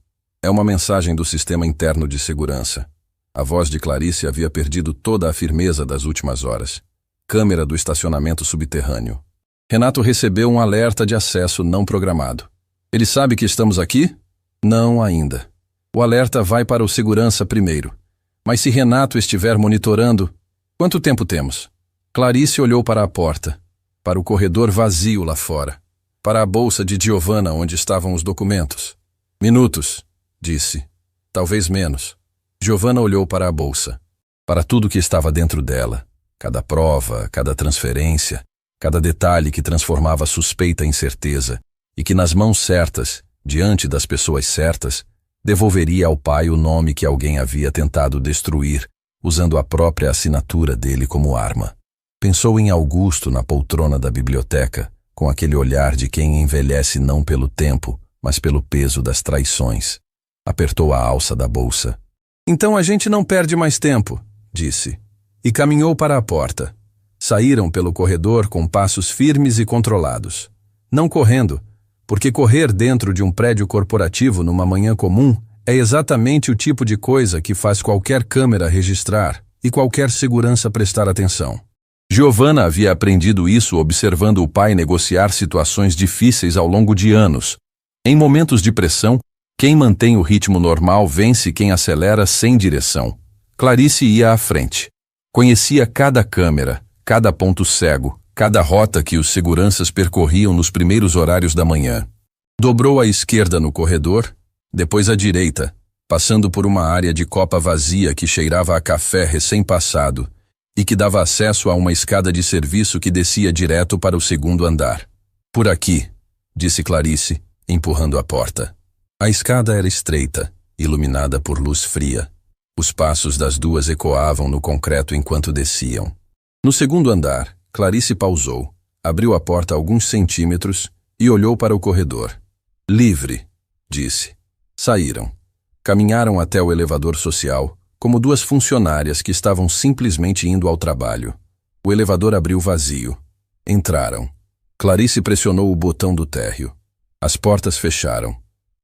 É uma mensagem do sistema interno de segurança. A voz de Clarice havia perdido toda a firmeza das últimas horas. Câmera do estacionamento subterrâneo. Renato recebeu um alerta de acesso não programado. Ele sabe que estamos aqui? Não ainda. O alerta vai para o segurança primeiro. Mas se Renato estiver monitorando, quanto tempo temos? Clarice olhou para a porta, para o corredor vazio lá fora, para a bolsa de Giovanna onde estavam os documentos. Minutos, disse. Talvez menos. Giovanna olhou para a bolsa, para tudo que estava dentro dela, cada prova, cada transferência, cada detalhe que transformava suspeita em certeza e que nas mãos certas, diante das pessoas certas, devolveria ao pai o nome que alguém havia tentado destruir, usando a própria assinatura dele como arma. Pensou em Augusto na poltrona da biblioteca, com aquele olhar de quem envelhece não pelo tempo, mas pelo peso das traições. Apertou a alça da bolsa. Então a gente não perde mais tempo, disse, e caminhou para a porta. Saíram pelo corredor com passos firmes e controlados. Não correndo, porque correr dentro de um prédio corporativo numa manhã comum é exatamente o tipo de coisa que faz qualquer câmera registrar e qualquer segurança prestar atenção. Giovanna havia aprendido isso observando o pai negociar situações difíceis ao longo de anos. Em momentos de pressão, quem mantém o ritmo normal vence quem acelera sem direção. Clarice ia à frente. Conhecia cada câmera, cada ponto cego, cada rota que os seguranças percorriam nos primeiros horários da manhã. Dobrou à esquerda no corredor, depois à direita, passando por uma área de copa vazia que cheirava a café recém-passado e que dava acesso a uma escada de serviço que descia direto para o segundo andar. Por aqui, disse Clarice, empurrando a porta. A escada era estreita, iluminada por luz fria. Os passos das duas ecoavam no concreto enquanto desciam. No segundo andar, Clarice pausou, abriu a porta alguns centímetros e olhou para o corredor. Livre, disse. Saíram. Caminharam até o elevador social, como duas funcionárias que estavam simplesmente indo ao trabalho. O elevador abriu vazio. Entraram. Clarice pressionou o botão do térreo. As portas fecharam.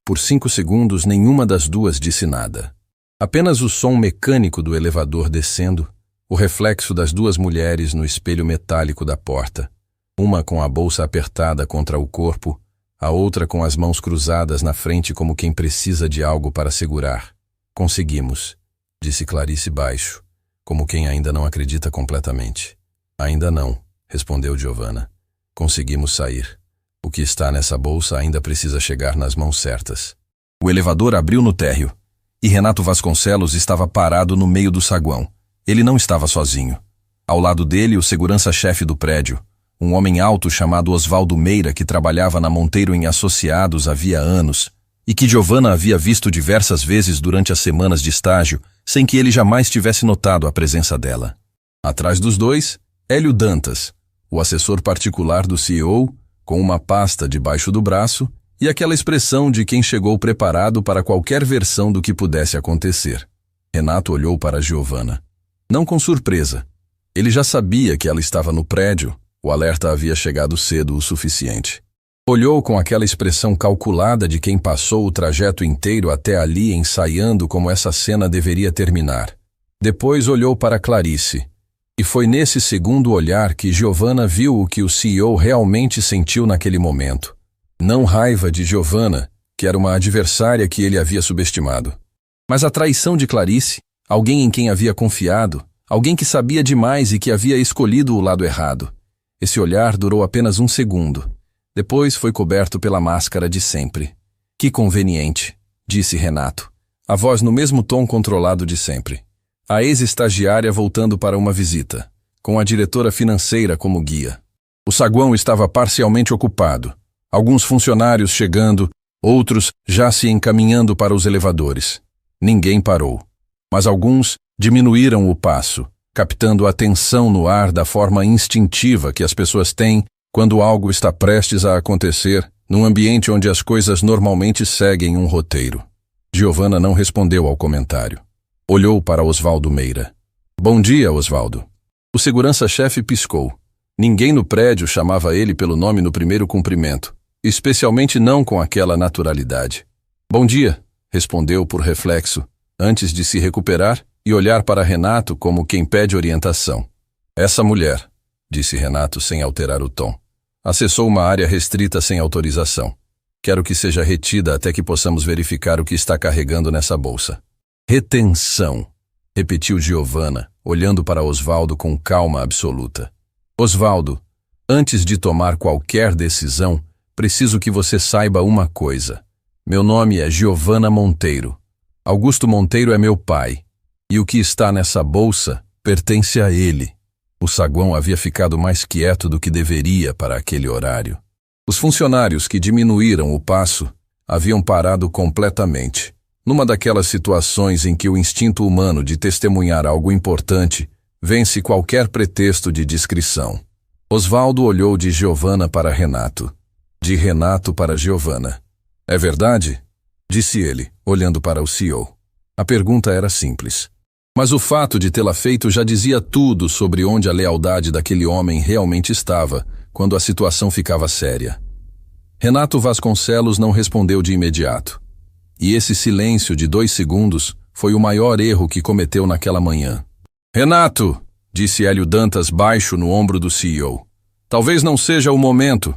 Por 5 segundos, nenhuma das duas disse nada. Apenas o som mecânico do elevador descendo, o reflexo das duas mulheres no espelho metálico da porta, uma com a bolsa apertada contra o corpo, a outra com as mãos cruzadas na frente como quem precisa de algo para segurar. Conseguimos, disse Clarice baixo, como quem ainda não acredita completamente. Ainda não, respondeu Giovanna. Conseguimos sair. O que está nessa bolsa ainda precisa chegar nas mãos certas. O elevador abriu no térreo, e Renato Vasconcelos estava parado no meio do saguão. Ele não estava sozinho. Ao lado dele, o segurança-chefe do prédio, um homem alto chamado Osvaldo Meira, que trabalhava na Monteiro em Associados havia anos, e que Giovanna havia visto diversas vezes durante as semanas de estágio, sem que ele jamais tivesse notado a presença dela. Atrás dos dois, Hélio Dantas, o assessor particular do CEO, com uma pasta debaixo do braço e aquela expressão de quem chegou preparado para qualquer versão do que pudesse acontecer. Renato olhou para Giovanna. Não com surpresa. Ele já sabia que ela estava no prédio, o alerta havia chegado cedo o suficiente. Olhou com aquela expressão calculada de quem passou o trajeto inteiro até ali ensaiando como essa cena deveria terminar. Depois olhou para Clarice. E foi nesse segundo olhar que Giovanna viu o que o CEO realmente sentiu naquele momento. Não raiva de Giovanna, que era uma adversária que ele havia subestimado, mas a traição de Clarice, alguém em quem havia confiado, alguém que sabia demais e que havia escolhido o lado errado. Esse olhar durou apenas 1 segundo. Depois foi coberto pela máscara de sempre. Que conveniente, disse Renato, a voz no mesmo tom controlado de sempre. A ex-estagiária voltando para uma visita, com a diretora financeira como guia. O saguão estava parcialmente ocupado, alguns funcionários chegando, outros já se encaminhando para os elevadores. Ninguém parou, mas alguns diminuíram o passo, captando a tensão no ar da forma instintiva que as pessoas têm quando algo está prestes a acontecer num ambiente onde as coisas normalmente seguem um roteiro. Giovanna não respondeu ao comentário. Olhou para Osvaldo Meira. Bom dia, Osvaldo. O segurança-chefe piscou. Ninguém no prédio chamava ele pelo nome no primeiro cumprimento, especialmente não com aquela naturalidade. Bom dia, respondeu por reflexo, antes de se recuperar e olhar para Renato como quem pede orientação. Essa mulher, disse Renato sem alterar o tom, acessou uma área restrita sem autorização. Quero que seja retida até que possamos verificar o que está carregando nessa bolsa. Retenção, repetiu Giovanna, olhando para Osvaldo com calma absoluta. Osvaldo, antes de tomar qualquer decisão, preciso que você saiba uma coisa. Meu nome é Giovanna Monteiro. Augusto Monteiro é meu pai. E o que está nessa bolsa pertence a ele. O saguão havia ficado mais quieto do que deveria para aquele horário. Os funcionários que diminuíram o passo haviam parado completamente. Numa daquelas situações em que o instinto humano de testemunhar algo importante vence qualquer pretexto de discrição. Osvaldo olhou de Giovanna para Renato. De Renato para Giovanna. É verdade? Disse ele, olhando para o CEO. A pergunta era simples. Mas o fato de tê-la feito já dizia tudo sobre onde a lealdade daquele homem realmente estava, quando a situação ficava séria. Renato Vasconcelos não respondeu de imediato. E esse silêncio de 2 segundos foi o maior erro que cometeu naquela manhã. Renato, disse Hélio Dantas baixo no ombro do CEO. Talvez não seja o momento.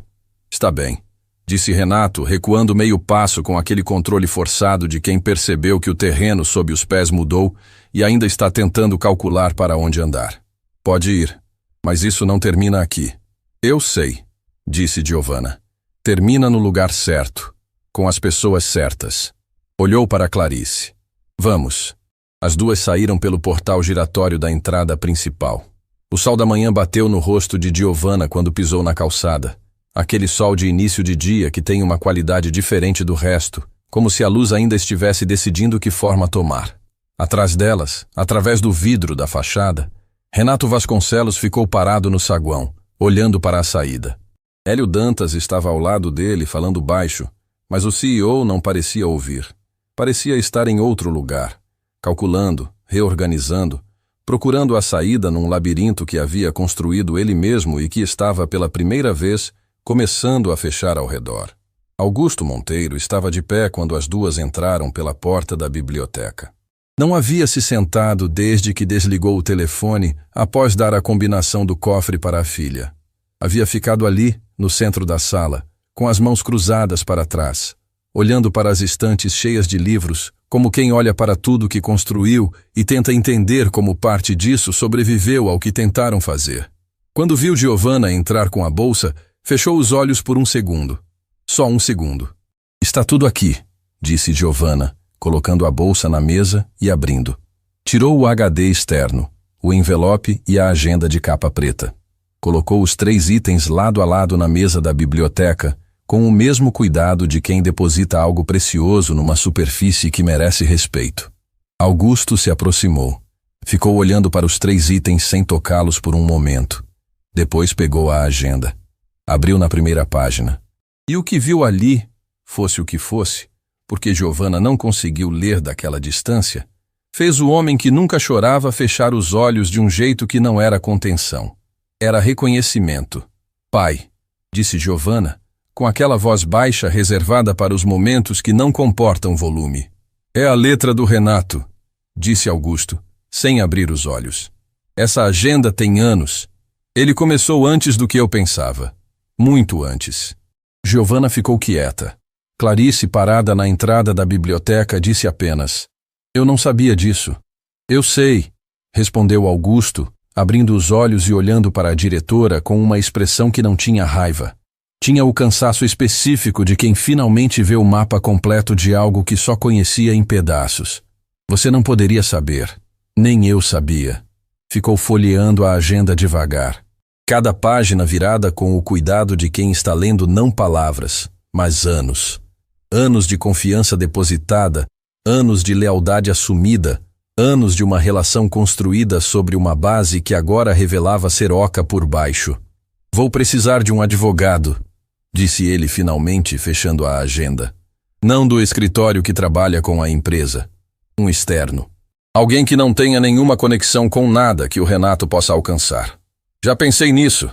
Está bem, disse Renato, recuando meio passo com aquele controle forçado de quem percebeu que o terreno sob os pés mudou e ainda está tentando calcular para onde andar. Pode ir, mas isso não termina aqui. Eu sei, disse Giovanna. Termina no lugar certo, com as pessoas certas. Olhou para Clarice. Vamos. As duas saíram pelo portal giratório da entrada principal. O sol da manhã bateu no rosto de Giovanna quando pisou na calçada. Aquele sol de início de dia que tem uma qualidade diferente do resto, como se a luz ainda estivesse decidindo que forma tomar. Atrás delas, através do vidro da fachada, Renato Vasconcelos ficou parado no saguão, olhando para a saída. Hélio Dantas estava ao lado dele, falando baixo, mas o CEO não parecia ouvir. Parecia estar em outro lugar, calculando, reorganizando, procurando a saída num labirinto que havia construído ele mesmo e que estava pela primeira vez começando a fechar ao redor. Augusto Monteiro estava de pé quando as duas entraram pela porta da biblioteca. Não havia se sentado desde que desligou o telefone após dar a combinação do cofre para a filha. Havia ficado ali, no centro da sala, com as mãos cruzadas para trás, olhando para as estantes cheias de livros, como quem olha para tudo que construiu e tenta entender como parte disso sobreviveu ao que tentaram fazer. Quando viu Giovanna entrar com a bolsa, fechou os olhos por 1 segundo. Só 1 segundo. Está tudo aqui, disse Giovanna, colocando a bolsa na mesa e abrindo. Tirou o HD externo, o envelope e a agenda de capa preta. Colocou os 3 itens lado a lado na mesa da biblioteca, com o mesmo cuidado de quem deposita algo precioso numa superfície que merece respeito. Augusto se aproximou. Ficou olhando para os 3 itens sem tocá-los por um momento. Depois pegou a agenda. Abriu na primeira página. E o que viu ali, fosse o que fosse, porque Giovanna não conseguiu ler daquela distância, fez o homem que nunca chorava fechar os olhos de um jeito que não era contenção. Era reconhecimento. Pai, disse Giovanna, com aquela voz baixa reservada para os momentos que não comportam volume. É a letra do Renato, disse Augusto, sem abrir os olhos. Essa agenda tem anos. Ele começou antes do que eu pensava. Muito antes. Giovanna ficou quieta. Clarice, parada na entrada da biblioteca, disse apenas: Eu não sabia disso. Eu sei, respondeu Augusto, abrindo os olhos e olhando para a diretora com uma expressão que não tinha raiva. Tinha o cansaço específico de quem finalmente vê o mapa completo de algo que só conhecia em pedaços. Você não poderia saber. Nem eu sabia. Ficou folheando a agenda devagar. Cada página virada com o cuidado de quem está lendo não palavras, mas anos. Anos de confiança depositada, anos de lealdade assumida, anos de uma relação construída sobre uma base que agora revelava ser oca por baixo. Vou precisar de um advogado, disse ele finalmente, fechando a agenda. Não do escritório que trabalha com a empresa. Um externo. Alguém que não tenha nenhuma conexão com nada que o Renato possa alcançar. Já pensei nisso,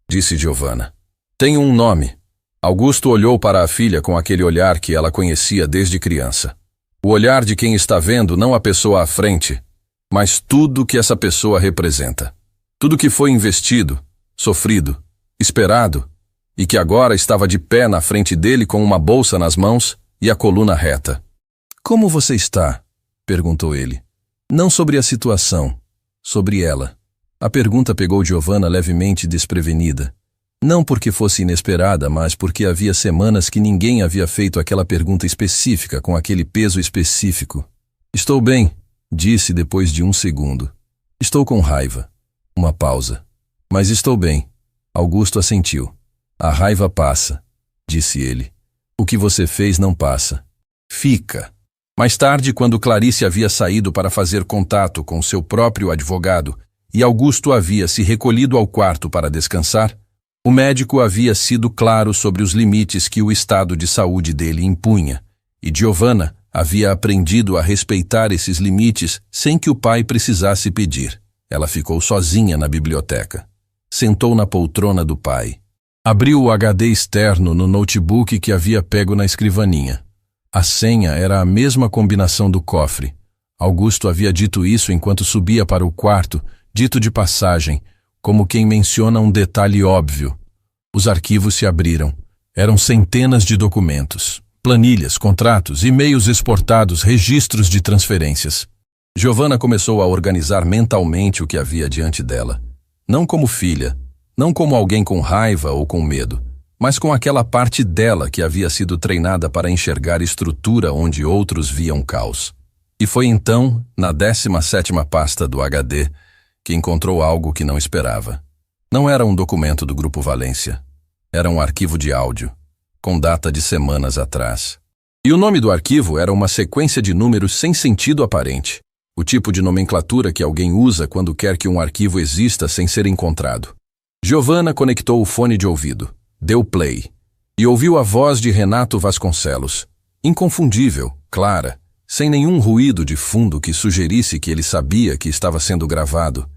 disse Giovanna. Tenho um nome. Augusto olhou para a filha com aquele olhar que ela conhecia desde criança. O olhar de quem está vendo não a pessoa à frente, mas tudo que essa pessoa representa. Tudo que foi investido, sofrido, esperado, e que agora estava de pé na frente dele com uma bolsa nas mãos e a coluna reta. Como você está? Perguntou ele. Não sobre a situação, sobre ela. A pergunta pegou Giovanna levemente desprevenida. Não porque fosse inesperada, mas porque havia semanas que ninguém havia feito aquela pergunta específica com aquele peso específico. Estou bem, disse depois de 1 segundo. Estou com raiva. Uma pausa. Mas estou bem. Augusto assentiu. A raiva passa, disse ele. O que você fez não passa. Fica. Mais tarde, quando Clarice havia saído para fazer contato com seu próprio advogado e Augusto havia se recolhido ao quarto para descansar, O médico havia sido claro sobre os limites que o estado de saúde dele impunha, e Giovanna havia aprendido a respeitar esses limites sem que o pai precisasse pedir. Ela ficou sozinha na biblioteca. Sentou na poltrona do pai. Abriu o HD externo no notebook que havia pego na escrivaninha. A senha era a mesma combinação do cofre. Augusto havia dito isso enquanto subia para o quarto, dito de passagem, como quem menciona um detalhe óbvio. Os arquivos se abriram. Eram centenas de documentos, planilhas, contratos, e-mails exportados, registros de transferências. Giovanna começou a organizar mentalmente o que havia diante dela. Não como filha, não como alguém com raiva ou com medo, mas com aquela parte dela que havia sido treinada para enxergar estrutura onde outros viam caos. E foi então, na 17ª pasta do HD, que encontrou algo que não esperava. Não era um documento do Grupo Valência. Era um arquivo de áudio, com data de semanas atrás. E o nome do arquivo era uma sequência de números sem sentido aparente. O tipo de nomenclatura que alguém usa quando quer que um arquivo exista sem ser encontrado. Giovanna conectou o fone de ouvido, deu play, e ouviu a voz de Renato Vasconcelos. Inconfundível, clara, sem nenhum ruído de fundo que sugerisse que ele sabia que estava sendo gravado,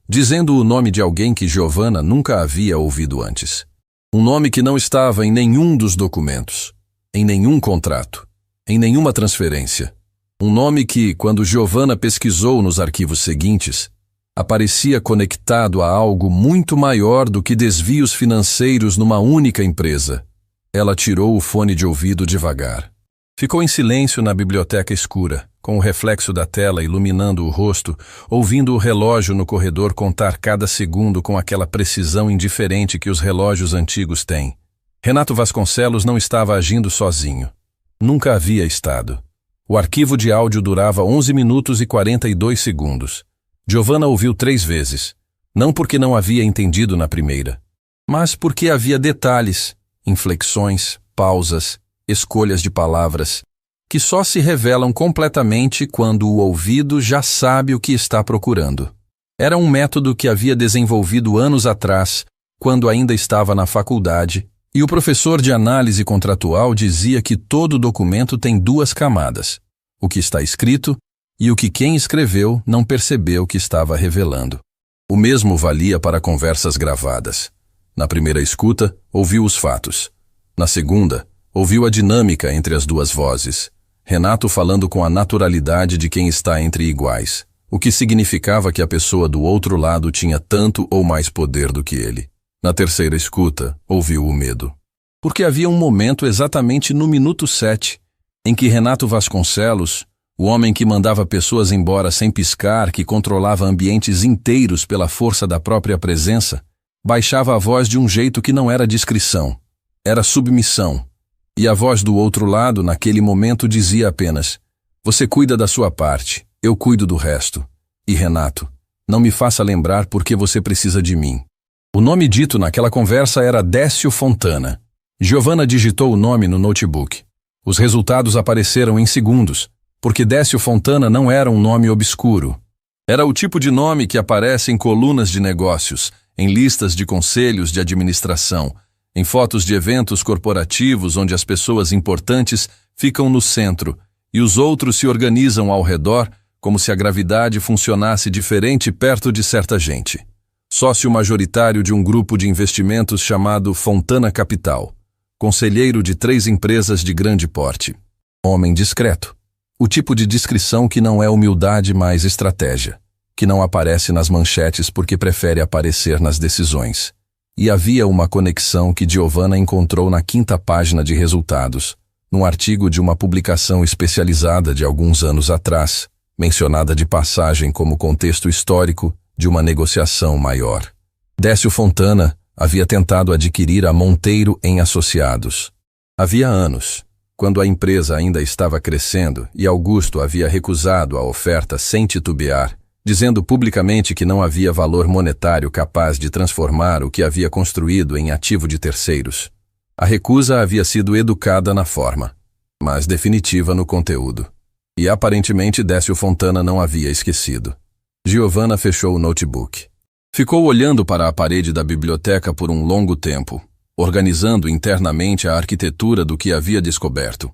dizendo o nome de alguém que Giovanna nunca havia ouvido antes. Um nome que não estava em nenhum dos documentos, em nenhum contrato, em nenhuma transferência. Um nome que, quando Giovanna pesquisou nos arquivos seguintes, aparecia conectado a algo muito maior do que desvios financeiros numa única empresa. Ela tirou o fone de ouvido devagar. Ficou em silêncio na biblioteca escura, com o reflexo da tela iluminando o rosto, ouvindo o relógio no corredor contar cada segundo com aquela precisão indiferente que os relógios antigos têm. Renato Vasconcelos não estava agindo sozinho. Nunca havia estado. O arquivo de áudio durava 11 minutos e 42 segundos. Giovanna ouviu 3 vezes, não porque não havia entendido na primeira, mas porque havia detalhes, inflexões, pausas, escolhas de palavras, que só se revelam completamente quando o ouvido já sabe o que está procurando. Era um método que havia desenvolvido anos atrás, quando ainda estava na faculdade, e o professor de análise contratual dizia que todo documento tem 2 camadas, o que está escrito e o que quem escreveu não percebeu que estava revelando. O mesmo valia para conversas gravadas. Na primeira escuta, ouviu os fatos. Na segunda, ouviu a dinâmica entre as 2 vozes. Renato falando com a naturalidade de quem está entre iguais, o que significava que a pessoa do outro lado tinha tanto ou mais poder do que ele. Na terceira escuta, ouviu o medo. Porque havia um momento exatamente no minuto 7, em que Renato Vasconcelos, o homem que mandava pessoas embora sem piscar, que controlava ambientes inteiros pela força da própria presença, baixava a voz de um jeito que não era discrição, era submissão. E a voz do outro lado, naquele momento, dizia apenas: "Você cuida da sua parte, eu cuido do resto. E Renato, não me faça lembrar porque você precisa de mim." O nome dito naquela conversa era Décio Fontana. Giovanna digitou o nome no notebook. Os resultados apareceram em segundos, porque Décio Fontana não era um nome obscuro. Era o tipo de nome que aparece em colunas de negócios, em listas de conselhos de administração, em fotos de eventos corporativos onde as pessoas importantes ficam no centro e os outros se organizam ao redor como se a gravidade funcionasse diferente perto de certa gente. Sócio majoritário de um grupo de investimentos chamado Fontana Capital. Conselheiro de 3 empresas de grande porte. Homem discreto. O tipo de discrição que não é humildade, mas estratégia. Que não aparece nas manchetes porque prefere aparecer nas decisões. E havia uma conexão que Giovanna encontrou na 5ª página de resultados, num artigo de uma publicação especializada de alguns anos atrás, mencionada de passagem como contexto histórico de uma negociação maior. Décio Fontana havia tentado adquirir a Monteiro em Associados. Havia anos, quando a empresa ainda estava crescendo e Augusto havia recusado a oferta sem titubear, dizendo publicamente que não havia valor monetário capaz de transformar o que havia construído em ativo de terceiros. A recusa havia sido educada na forma, mas definitiva no conteúdo. E aparentemente Décio Fontana não havia esquecido. Giovanna fechou o notebook. Ficou olhando para a parede da biblioteca por um longo tempo, organizando internamente a arquitetura do que havia descoberto.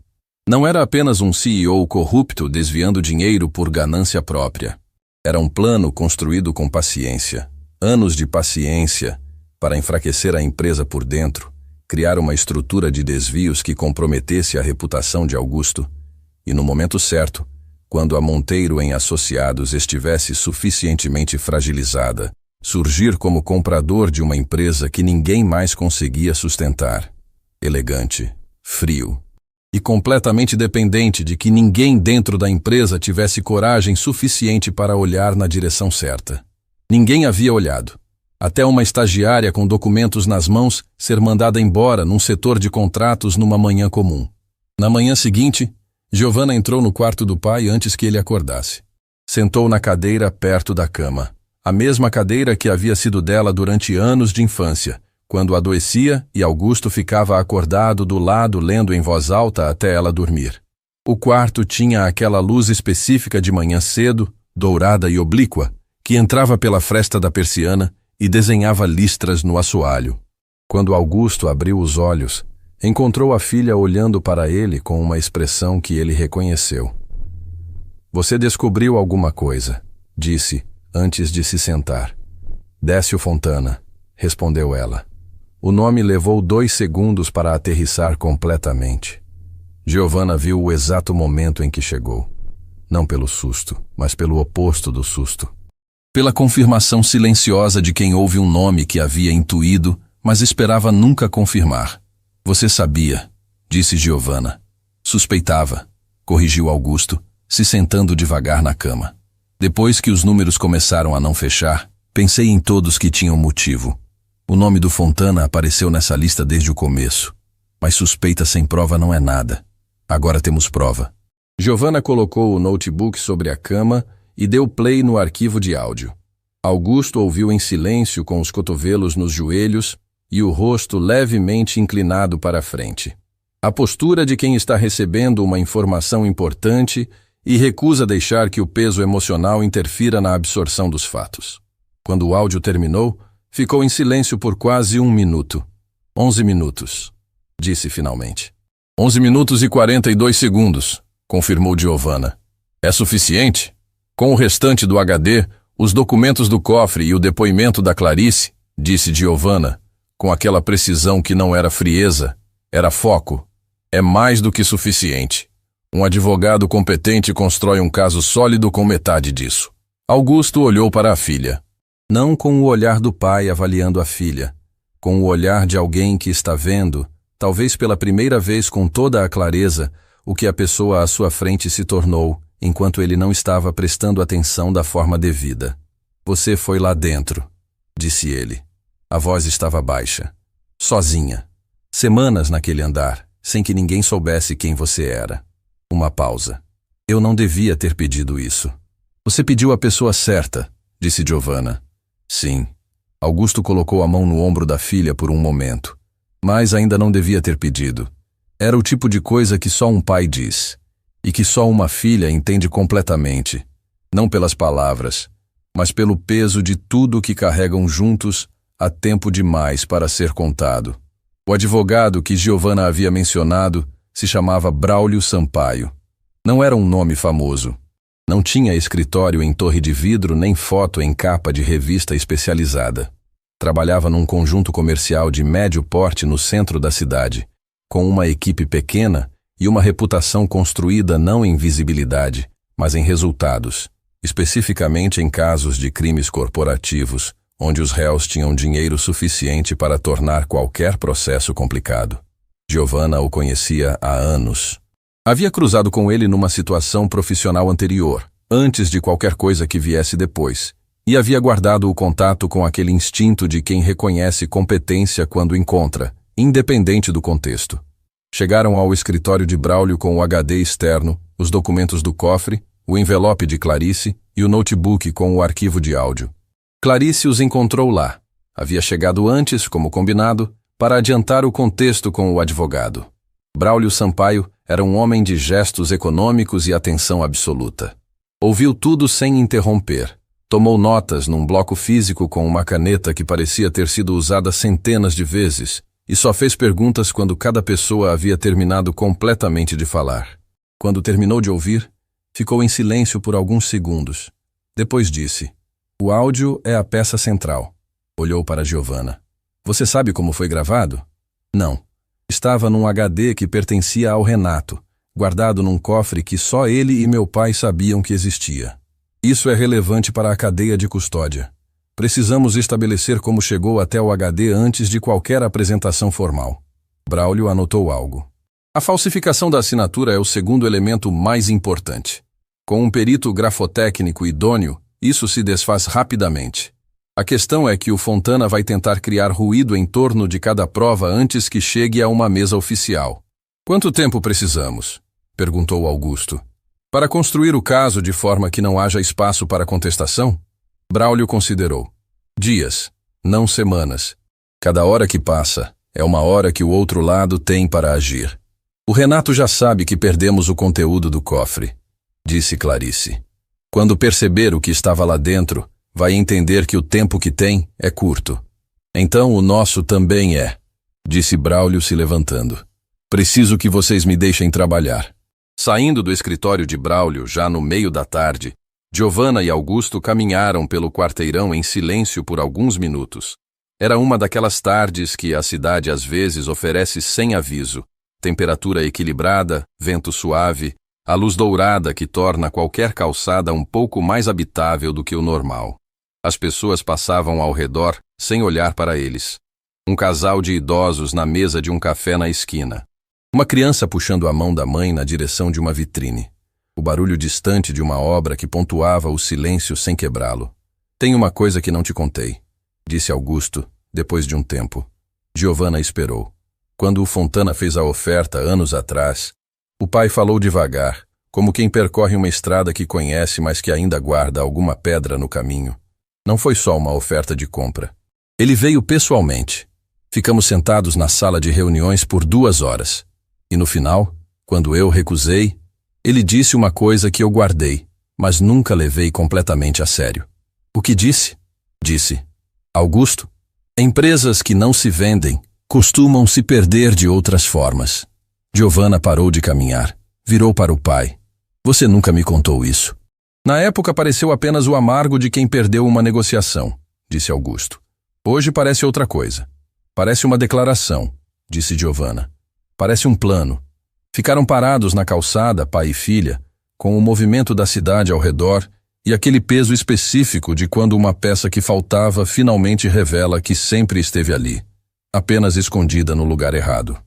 Não era apenas um CEO corrupto desviando dinheiro por ganância própria. Era um plano construído com paciência, anos de paciência, para enfraquecer a empresa por dentro, criar uma estrutura de desvios que comprometesse a reputação de Augusto, e no momento certo, quando a Monteiro em Associados estivesse suficientemente fragilizada, surgir como comprador de uma empresa que ninguém mais conseguia sustentar, elegante, frio e completamente dependente de que ninguém dentro da empresa tivesse coragem suficiente para olhar na direção certa. Ninguém havia olhado, até uma estagiária com documentos nas mãos ser mandada embora num setor de contratos numa manhã comum. Na manhã seguinte, Giovanna entrou no quarto do pai antes que ele acordasse. Sentou na cadeira perto da cama, a mesma cadeira que havia sido dela durante anos de infância, quando adoecia e Augusto ficava acordado do lado lendo em voz alta até ela dormir. O quarto tinha aquela luz específica de manhã cedo, dourada e oblíqua, que entrava pela fresta da persiana e desenhava listras no assoalho. Quando Augusto abriu os olhos, encontrou a filha olhando para ele com uma expressão que ele reconheceu. "Você descobriu alguma coisa", disse, antes de se sentar. "Décio Fontana", respondeu ela. O nome levou 2 segundos para aterrissar completamente. Giovanna viu o exato momento em que chegou. Não pelo susto, mas pelo oposto do susto. Pela confirmação silenciosa de quem ouve um nome que havia intuído, mas esperava nunca confirmar. "Você sabia", disse Giovanna. "Suspeitava", corrigiu Augusto, se sentando devagar na cama. "Depois que os números começaram a não fechar, pensei em todos que tinham motivo. O nome do Fontana apareceu nessa lista desde o começo. Mas suspeita sem prova não é nada. Agora temos prova." Giovanna colocou o notebook sobre a cama e deu play no arquivo de áudio. Augusto ouviu em silêncio com os cotovelos nos joelhos e o rosto levemente inclinado para a frente. A postura de quem está recebendo uma informação importante e recusa deixar que o peso emocional interfira na absorção dos fatos. Quando o áudio terminou, ficou em silêncio por quase 1 minuto. 11 minutos, disse finalmente. 11 minutos e 42 segundos, confirmou Giovanna. É suficiente? Com o restante do HD, os documentos do cofre e o depoimento da Clarice, disse Giovanna, com aquela precisão que não era frieza, era foco. É mais do que suficiente. Um advogado competente constrói um caso sólido com metade disso. Augusto olhou para a filha. Não com o olhar do pai avaliando a filha, com o olhar de alguém que está vendo, talvez pela primeira vez com toda a clareza, o que a pessoa à sua frente se tornou, enquanto ele não estava prestando atenção da forma devida. Você foi lá dentro, disse ele. A voz estava baixa. Sozinha. Semanas naquele andar, sem que ninguém soubesse quem você era. Uma pausa. Eu não devia ter pedido isso. Você pediu a pessoa certa, disse Giovanna. Sim. Augusto colocou a mão no ombro da filha por um momento. Mas ainda não devia ter pedido. Era o tipo de coisa que só um pai diz. E que só uma filha entende completamente. Não pelas palavras, mas pelo peso de tudo que carregam juntos há tempo demais para ser contado. O advogado que Giovanna havia mencionado se chamava Braulio Sampaio. Não era um nome famoso. Não tinha escritório em torre de vidro nem foto em capa de revista especializada. Trabalhava num conjunto comercial de médio porte no centro da cidade, com uma equipe pequena e uma reputação construída não em visibilidade, mas em resultados, especificamente em casos de crimes corporativos, onde os réus tinham dinheiro suficiente para tornar qualquer processo complicado. Giovanna o conhecia há anos. Havia cruzado com ele numa situação profissional anterior, antes de qualquer coisa que viesse depois, e havia guardado o contato com aquele instinto de quem reconhece competência quando encontra, independente do contexto. Chegaram ao escritório de Braulio com o HD externo, os documentos do cofre, o envelope de Clarice e o notebook com o arquivo de áudio. Clarice os encontrou lá. Havia chegado antes, como combinado, para adiantar o contexto com o advogado. Braulio Sampaio era um homem de gestos econômicos e atenção absoluta. Ouviu tudo sem interromper, Tomou notas num bloco físico com uma caneta que parecia ter sido usada centenas de vezes e só fez perguntas quando cada pessoa havia terminado completamente de falar. Quando terminou de ouvir, ficou em silêncio por alguns segundos. Depois disse: "O áudio é a peça central." Olhou para Giovanna. "Você sabe como foi gravado?" "Não. Estava num HD que pertencia ao Renato, guardado num cofre que só ele e meu pai sabiam que existia. Isso é relevante para a cadeia de custódia. Precisamos estabelecer como chegou até o HD antes de qualquer apresentação formal." Braulio anotou algo. "A falsificação da assinatura é o segundo elemento mais importante. Com um perito grafotécnico idôneo, isso se desfaz rapidamente. A questão é que o Fontana vai tentar criar ruído em torno de cada prova antes que chegue a uma mesa oficial." "Quanto tempo precisamos?" perguntou Augusto. "Para construir o caso de forma que não haja espaço para contestação?" Braulio considerou. "Dias, não semanas. Cada hora que passa é uma hora que o outro lado tem para agir." "O Renato já sabe que perdemos o conteúdo do cofre," disse Clarice. "Quando perceber o que estava lá dentro, vai entender que o tempo que tem é curto." "Então o nosso também é," disse Braulio se levantando. "Preciso que vocês me deixem trabalhar." Saindo do escritório de Braulio, já no meio da tarde, Giovanna e Augusto caminharam pelo quarteirão em silêncio por alguns minutos. Era uma daquelas tardes que a cidade às vezes oferece sem aviso. Temperatura equilibrada, vento suave, a luz dourada que torna qualquer calçada um pouco mais habitável do que o normal. As pessoas passavam ao redor sem olhar para eles. Um casal de idosos na mesa de um café na esquina. Uma criança puxando a mão da mãe na direção de uma vitrine. O barulho distante de uma obra que pontuava o silêncio sem quebrá-lo. "Tem uma coisa que não te contei," disse Augusto, depois de um tempo. Giovanna esperou. Quando o Fontana fez a oferta anos atrás, o pai falou devagar, como quem percorre uma estrada que conhece, mas que ainda guarda alguma pedra no caminho. Não foi só uma oferta de compra. Ele veio pessoalmente. Ficamos sentados na sala de reuniões por 2 horas. E no final, quando eu recusei, ele disse uma coisa que eu guardei, mas nunca levei completamente a sério. "O que disse?" Disse: "Augusto, empresas que não se vendem costumam se perder de outras formas." Giovanna parou de caminhar, virou para o pai. "Você nunca me contou isso." "Na época pareceu apenas o amargo de quem perdeu uma negociação," disse Augusto. "Hoje parece outra coisa. Parece uma declaração," disse Giovanna. "Parece um plano." Ficaram parados na calçada, pai e filha, com o movimento da cidade ao redor e aquele peso específico de quando uma peça que faltava finalmente revela que sempre esteve ali, apenas escondida no lugar errado.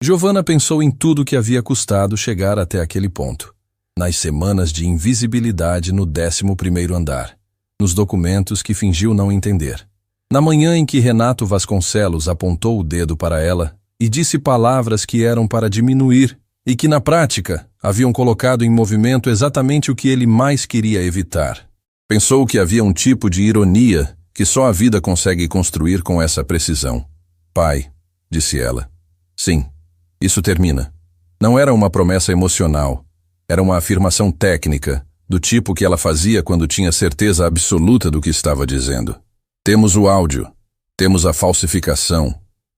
Giovanna pensou em tudo que havia custado chegar até aquele ponto. Nas semanas de invisibilidade no 11º andar, nos documentos que fingiu não entender. Na manhã em que Renato Vasconcelos apontou o dedo para ela e disse palavras que eram para diminuir e que, na prática, haviam colocado em movimento exatamente o que ele mais queria evitar. Pensou que havia um tipo de ironia que só a vida consegue construir com essa precisão. "Pai", disse ela. "Sim, isso termina." Não era uma promessa emocional, era uma afirmação técnica, do tipo que ela fazia quando tinha certeza absoluta do que estava dizendo. "Temos o áudio, temos a falsificação,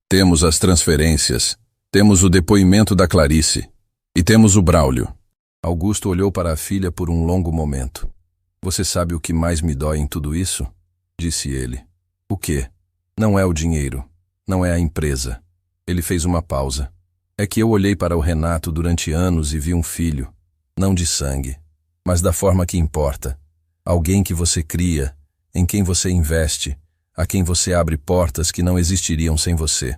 temos as transferências, temos o depoimento da Clarice e temos o Braulio." Augusto olhou para a filha por um longo momento. "Você sabe o que mais me dói em tudo isso?" disse ele. "O quê?" "Não é o dinheiro, não é a empresa." Ele fez uma pausa. "É que eu olhei para o Renato durante anos e vi um filho, não de sangue, mas da forma que importa. Alguém que você cria, em quem você investe, a quem você abre portas que não existiriam sem você.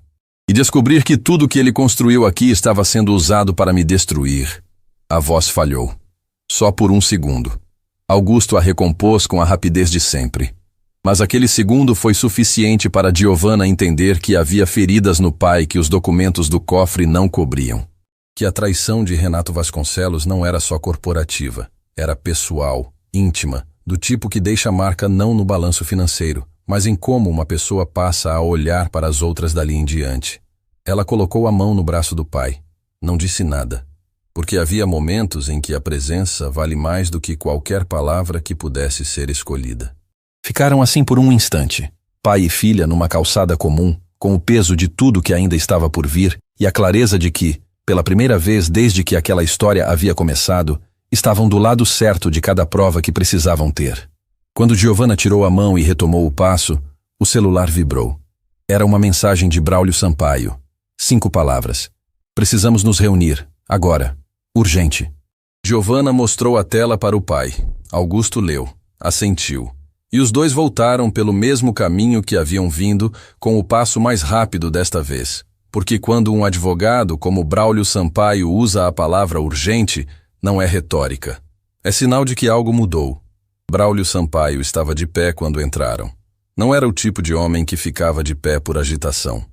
E descobrir que tudo que ele construiu aqui estava sendo usado para me destruir." A voz falhou. Só por um segundo. Augusto a recompôs com a rapidez de sempre. Mas aquele segundo foi suficiente para Giovanna entender que havia feridas no pai que os documentos do cofre não cobriam. Que a traição de Renato Vasconcelos não era só corporativa, era pessoal, íntima, do tipo que deixa marca não no balanço financeiro, mas em como uma pessoa passa a olhar para as outras dali em diante. Ela colocou a mão no braço do pai. Não disse nada, porque havia momentos em que a presença vale mais do que qualquer palavra que pudesse ser escolhida. Ficaram assim por um instante, pai e filha numa calçada comum, com o peso de tudo que ainda estava por vir e a clareza de que, pela primeira vez desde que aquela história havia começado, estavam do lado certo de cada prova que precisavam ter. Quando Giovanna tirou a mão e retomou o passo, o celular vibrou. Era uma mensagem de Braulio Sampaio. 5 palavras. Precisamos nos reunir, agora. Urgente. Giovanna mostrou a tela para o pai. Augusto leu, assentiu. E os dois voltaram pelo mesmo caminho que haviam vindo, com o passo mais rápido desta vez. Porque quando um advogado como Braulio Sampaio usa a palavra urgente, não é retórica. É sinal de que algo mudou. Braulio Sampaio estava de pé quando entraram. Não era o tipo de homem que ficava de pé por agitação.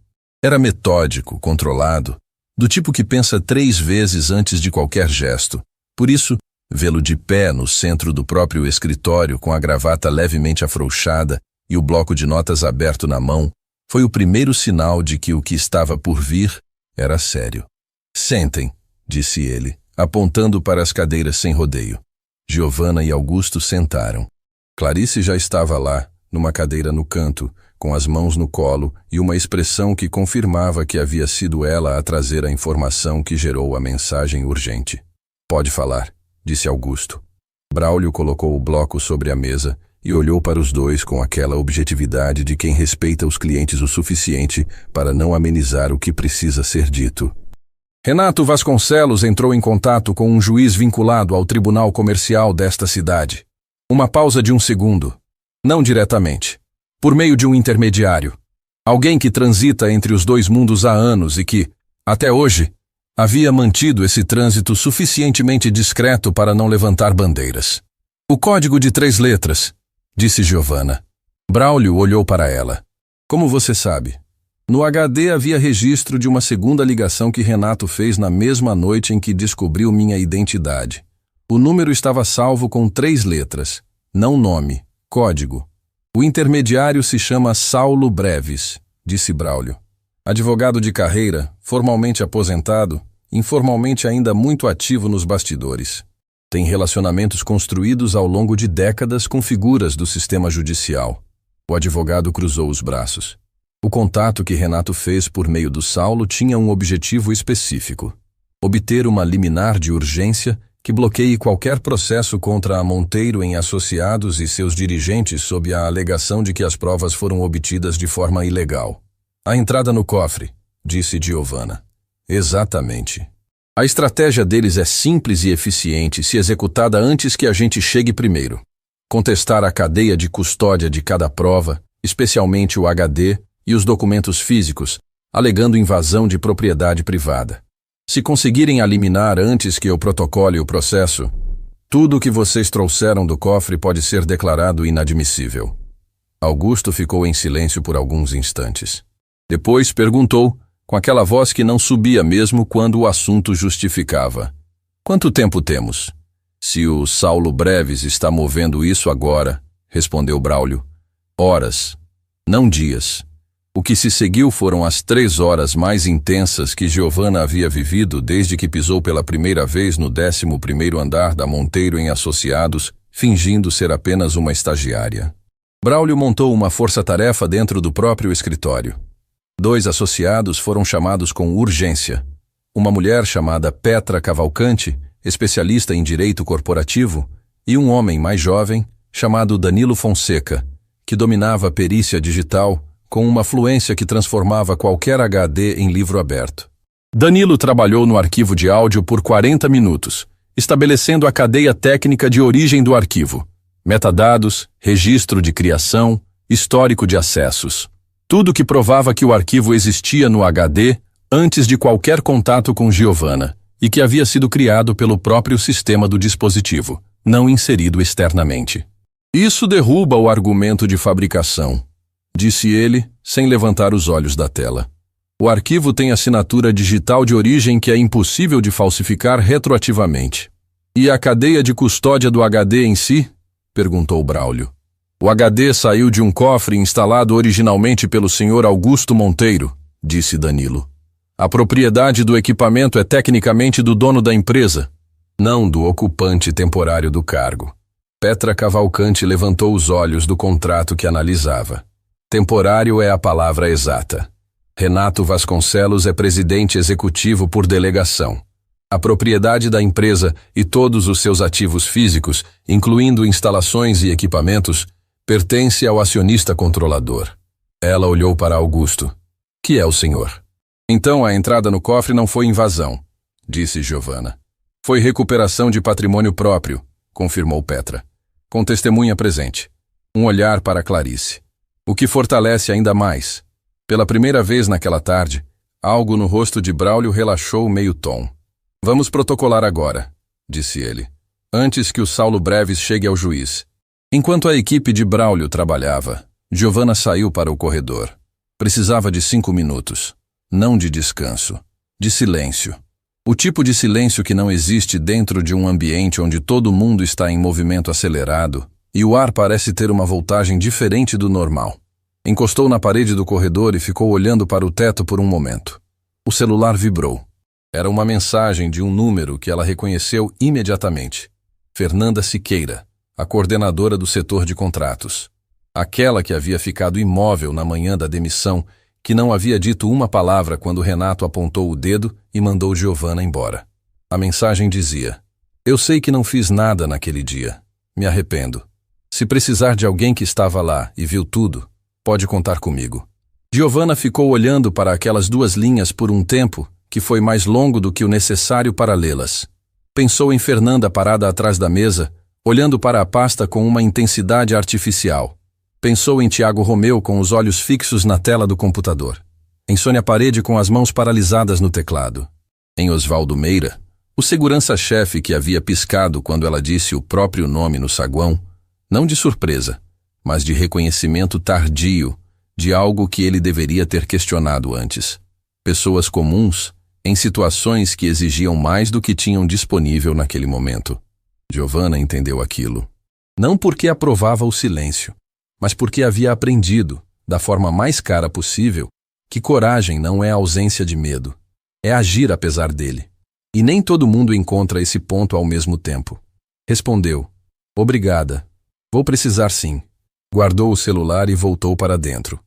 Era metódico, controlado, do tipo que pensa 3 vezes antes de qualquer gesto. Por isso, vê-lo de pé no centro do próprio escritório com a gravata levemente afrouxada e o bloco de notas aberto na mão, foi o primeiro sinal de que o que estava por vir era sério. Sentem, disse ele, apontando para as cadeiras sem rodeio. Giovanna e Augusto sentaram. Clarice já estava lá, numa cadeira no canto, com as mãos no colo e uma expressão que confirmava que havia sido ela a trazer a informação que gerou a mensagem urgente. Pode falar, disse Augusto. Braulio colocou o bloco sobre a mesa e olhou para os dois com aquela objetividade de quem respeita os clientes o suficiente para não amenizar o que precisa ser dito. Renato Vasconcelos entrou em contato com um juiz vinculado ao Tribunal Comercial desta cidade. Uma pausa de 1 segundo. Não diretamente. Por meio de um intermediário. Alguém que transita entre os 2 mundos há anos e que, até hoje, havia mantido esse trânsito suficientemente discreto para não levantar bandeiras. O código de 3 letras, disse Giovanna. Braulio olhou para ela. Como você sabe? No HD havia registro de uma segunda ligação que Renato fez na mesma noite em que descobriu minha identidade. O número estava salvo com 3 letras, não nome, código. O intermediário se chama Saulo Breves, disse Braulio. Advogado de carreira, formalmente aposentado, informalmente ainda muito ativo nos bastidores. Tem relacionamentos construídos ao longo de décadas com figuras do sistema judicial. O advogado cruzou os braços. O contato que Renato fez por meio do Saulo tinha um objetivo específico: obter uma liminar de urgência que bloqueie qualquer processo contra a Monteiro em Associados e seus dirigentes sob a alegação de que as provas foram obtidas de forma ilegal. A entrada no cofre, disse Giovanna. Exatamente. A estratégia deles é simples e eficiente se executada antes que a gente chegue primeiro. Contestar a cadeia de custódia de cada prova, especialmente o HD, e os documentos físicos, alegando invasão de propriedade privada. Se conseguirem eliminar antes que eu protocole o processo, tudo o que vocês trouxeram do cofre pode ser declarado inadmissível. Augusto ficou em silêncio por alguns instantes. Depois perguntou, com aquela voz que não subia mesmo quando o assunto justificava. Quanto tempo temos? Se o Saulo Breves está movendo isso agora, respondeu Braulio. Horas, não dias. O que se seguiu foram as 3 horas mais intensas que Giovanna havia vivido desde que pisou pela primeira vez no 11º andar da Monteiro em Associados, fingindo ser apenas uma estagiária. Braulio montou uma força-tarefa dentro do próprio escritório. 2 associados foram chamados com urgência. Uma mulher chamada Petra Cavalcante, especialista em direito corporativo, e um homem mais jovem, chamado Danilo Fonseca, que dominava a perícia digital com uma fluência que transformava qualquer HD em livro aberto. Danilo trabalhou no arquivo de áudio por 40 minutos, estabelecendo a cadeia técnica de origem do arquivo, metadados, registro de criação, histórico de acessos. Tudo que provava que o arquivo existia no HD antes de qualquer contato com Giovanna e que havia sido criado pelo próprio sistema do dispositivo, não inserido externamente. Isso derruba o argumento de fabricação, disse ele, sem levantar os olhos da tela. O arquivo tem assinatura digital de origem que é impossível de falsificar retroativamente. E a cadeia de custódia do HD em si? Perguntou Braulio. O HD saiu de um cofre instalado originalmente pelo Sr. Augusto Monteiro, disse Danilo. A propriedade do equipamento é tecnicamente do dono da empresa, não do ocupante temporário do cargo. Petra Cavalcante levantou os olhos do contrato que analisava. Temporário é a palavra exata. Renato Vasconcelos é presidente executivo por delegação. A propriedade da empresa e todos os seus ativos físicos, incluindo instalações e equipamentos, pertence ao acionista controlador. Ela olhou para Augusto. Que é o senhor? Então a entrada no cofre não foi invasão, disse Giovanna. Foi recuperação de patrimônio próprio, confirmou Petra, com testemunha presente. Um olhar para Clarice. O que fortalece ainda mais. Pela primeira vez naquela tarde, algo no rosto de Braulio relaxou meio tom. Vamos protocolar agora, disse ele, antes que o Saulo Breves chegue ao juiz. Enquanto a equipe de Braulio trabalhava, Giovanna saiu para o corredor. Precisava de 5 minutos. Não de descanso. De silêncio. O tipo de silêncio que não existe dentro de um ambiente onde todo mundo está em movimento acelerado e o ar parece ter uma voltagem diferente do normal. Encostou na parede do corredor e ficou olhando para o teto por um momento. O celular vibrou. Era uma mensagem de um número que ela reconheceu imediatamente. Fernanda Siqueira, a coordenadora do setor de contratos. Aquela que havia ficado imóvel na manhã da demissão, que não havia dito uma palavra quando Renato apontou o dedo e mandou Giovanna embora. A mensagem dizia: eu sei que não fiz nada naquele dia. Me arrependo. Se precisar de alguém que estava lá e viu tudo, pode contar comigo. Giovanna ficou olhando para aquelas 2 linhas por um tempo que foi mais longo do que o necessário para lê-las. Pensou em Fernanda parada atrás da mesa, olhando para a pasta com uma intensidade artificial. Pensou em Tiago Romeu com os olhos fixos na tela do computador. Em Sônia Parede com as mãos paralisadas no teclado. Em Osvaldo Meira, o segurança-chefe que havia piscado quando ela disse o próprio nome no saguão, não de surpresa, mas de reconhecimento tardio de algo que ele deveria ter questionado antes. Pessoas comuns, em situações que exigiam mais do que tinham disponível naquele momento. Giovanna entendeu aquilo. Não porque aprovava o silêncio, mas porque havia aprendido, da forma mais cara possível, que coragem não é ausência de medo, é agir apesar dele. E nem todo mundo encontra esse ponto ao mesmo tempo. Respondeu: obrigada. Vou precisar sim. Guardou o celular e voltou para dentro.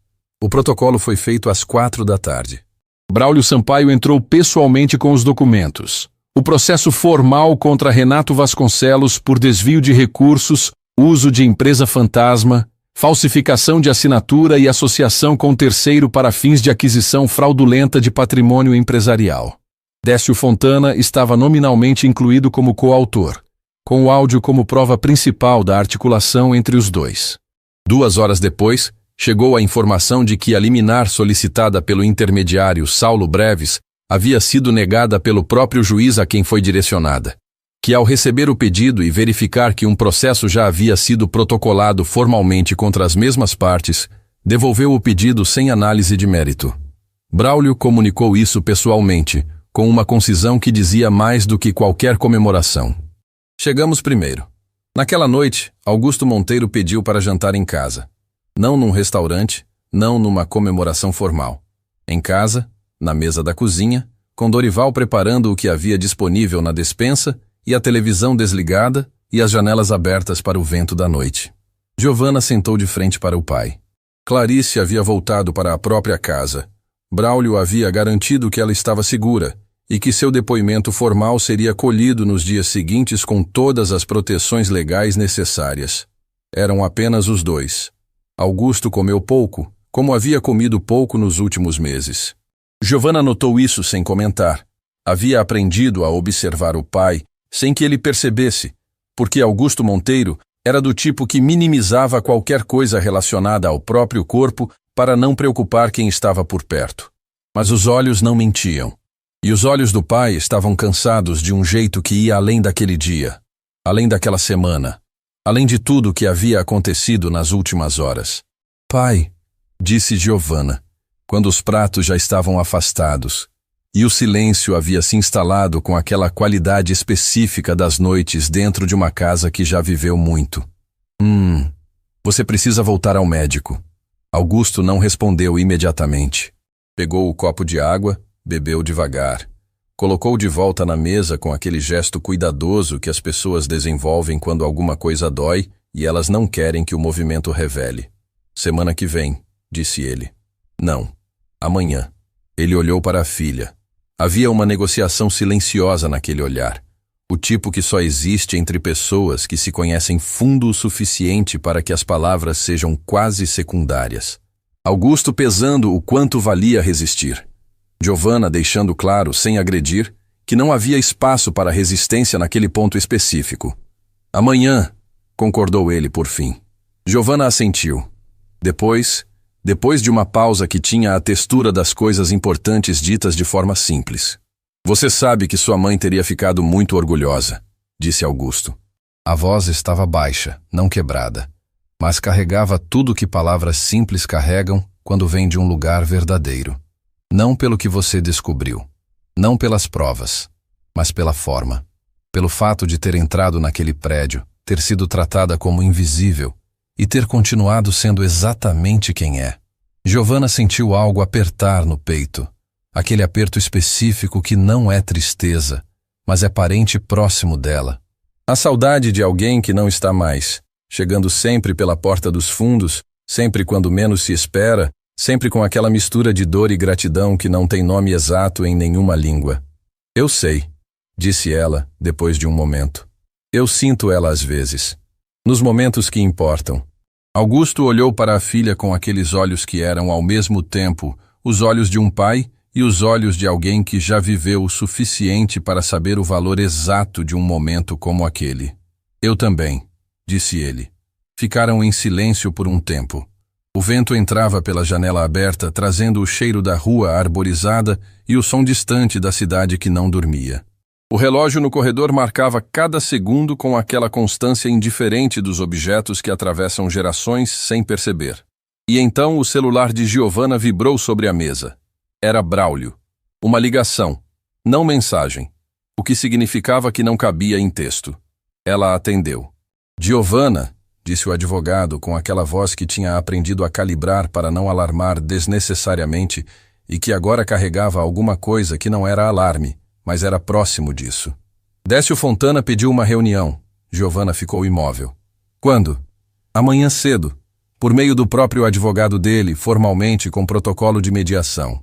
O protocolo foi feito às 4 da tarde. Braulio Sampaio entrou pessoalmente com os documentos. O processo formal contra Renato Vasconcelos por desvio de recursos, uso de empresa fantasma, falsificação de assinatura e associação com terceiro para fins de aquisição fraudulenta de patrimônio empresarial. Décio Fontana estava nominalmente incluído como coautor, com o áudio como prova principal da articulação entre os dois. 2 horas depois, chegou a informação de que a liminar solicitada pelo intermediário Saulo Breves havia sido negada pelo próprio juiz a quem foi direcionada. Que ao receber o pedido e verificar que um processo já havia sido protocolado formalmente contra as mesmas partes, devolveu o pedido sem análise de mérito. Braulio comunicou isso pessoalmente, com uma concisão que dizia mais do que qualquer comemoração. Chegamos primeiro. Naquela noite, Augusto Monteiro pediu para jantar em casa. Não num restaurante, não numa comemoração formal. Em casa, na mesa da cozinha, com Dorival preparando o que havia disponível na despensa e a televisão desligada e as janelas abertas para o vento da noite. Giovanna sentou de frente para o pai. Clarice havia voltado para a própria casa. Braulio havia garantido que ela estava segura e que seu depoimento formal seria colhido nos dias seguintes com todas as proteções legais necessárias. Eram apenas os dois. Augusto comeu pouco, como havia comido pouco nos últimos meses. Giovanna notou isso sem comentar. Havia aprendido a observar o pai sem que ele percebesse, porque Augusto Monteiro era do tipo que minimizava qualquer coisa relacionada ao próprio corpo para não preocupar quem estava por perto. Mas os olhos não mentiam. E os olhos do pai estavam cansados de um jeito que ia além daquele dia, além daquela semana, além de tudo o que havia acontecido nas últimas horas. Pai, disse Giovanna, quando os pratos já estavam afastados, e o silêncio havia se instalado com aquela qualidade específica das noites dentro de uma casa que já viveu muito. Você precisa voltar ao médico. Augusto não respondeu imediatamente. Pegou o copo de água, bebeu devagar. Colocou de volta na mesa com aquele gesto cuidadoso que as pessoas desenvolvem quando alguma coisa dói e elas não querem que o movimento revele. Semana que vem, disse ele. Não. Amanhã. Ele olhou para a filha. Havia uma negociação silenciosa naquele olhar. O tipo que só existe entre pessoas que se conhecem fundo o suficiente para que as palavras sejam quase secundárias. Augusto pesando o quanto valia resistir. Giovanna deixando claro, sem agredir, que não havia espaço para resistência naquele ponto específico. Amanhã, concordou ele por fim. Giovanna assentiu. Depois de uma pausa que tinha a textura das coisas importantes ditas de forma simples. Você sabe que sua mãe teria ficado muito orgulhosa, disse Augusto. A voz estava baixa, não quebrada, mas carregava tudo que palavras simples carregam quando vêm de um lugar verdadeiro. Não pelo que você descobriu, não pelas provas, mas pela forma. Pelo fato de ter entrado naquele prédio, ter sido tratada como invisível e ter continuado sendo exatamente quem é. Giovanna sentiu algo apertar no peito. Aquele aperto específico que não é tristeza, mas é parente próximo dela. A saudade de alguém que não está mais, chegando sempre pela porta dos fundos, sempre quando menos se espera, sempre com aquela mistura de dor e gratidão que não tem nome exato em nenhuma língua. Eu sei, disse ela, depois de um momento. Eu sinto ela às vezes. Nos momentos que importam. Augusto olhou para a filha com aqueles olhos que eram, ao mesmo tempo, os olhos de um pai e os olhos de alguém que já viveu o suficiente para saber o valor exato de um momento como aquele. Eu também, disse ele. Ficaram em silêncio por um tempo. O vento entrava pela janela aberta, trazendo o cheiro da rua arborizada e o som distante da cidade que não dormia. O relógio no corredor marcava cada segundo com aquela constância indiferente dos objetos que atravessam gerações sem perceber. E então o celular de Giovanna vibrou sobre a mesa. Era Braulio. Uma ligação, não mensagem, o que significava que não cabia em texto. Ela atendeu. Giovanna, disse o advogado com aquela voz que tinha aprendido a calibrar para não alarmar desnecessariamente e que agora carregava alguma coisa que não era alarme, mas era próximo disso. Décio Fontana pediu uma reunião. Giovanna ficou imóvel. Quando? Amanhã cedo, por meio do próprio advogado dele, formalmente com protocolo de mediação.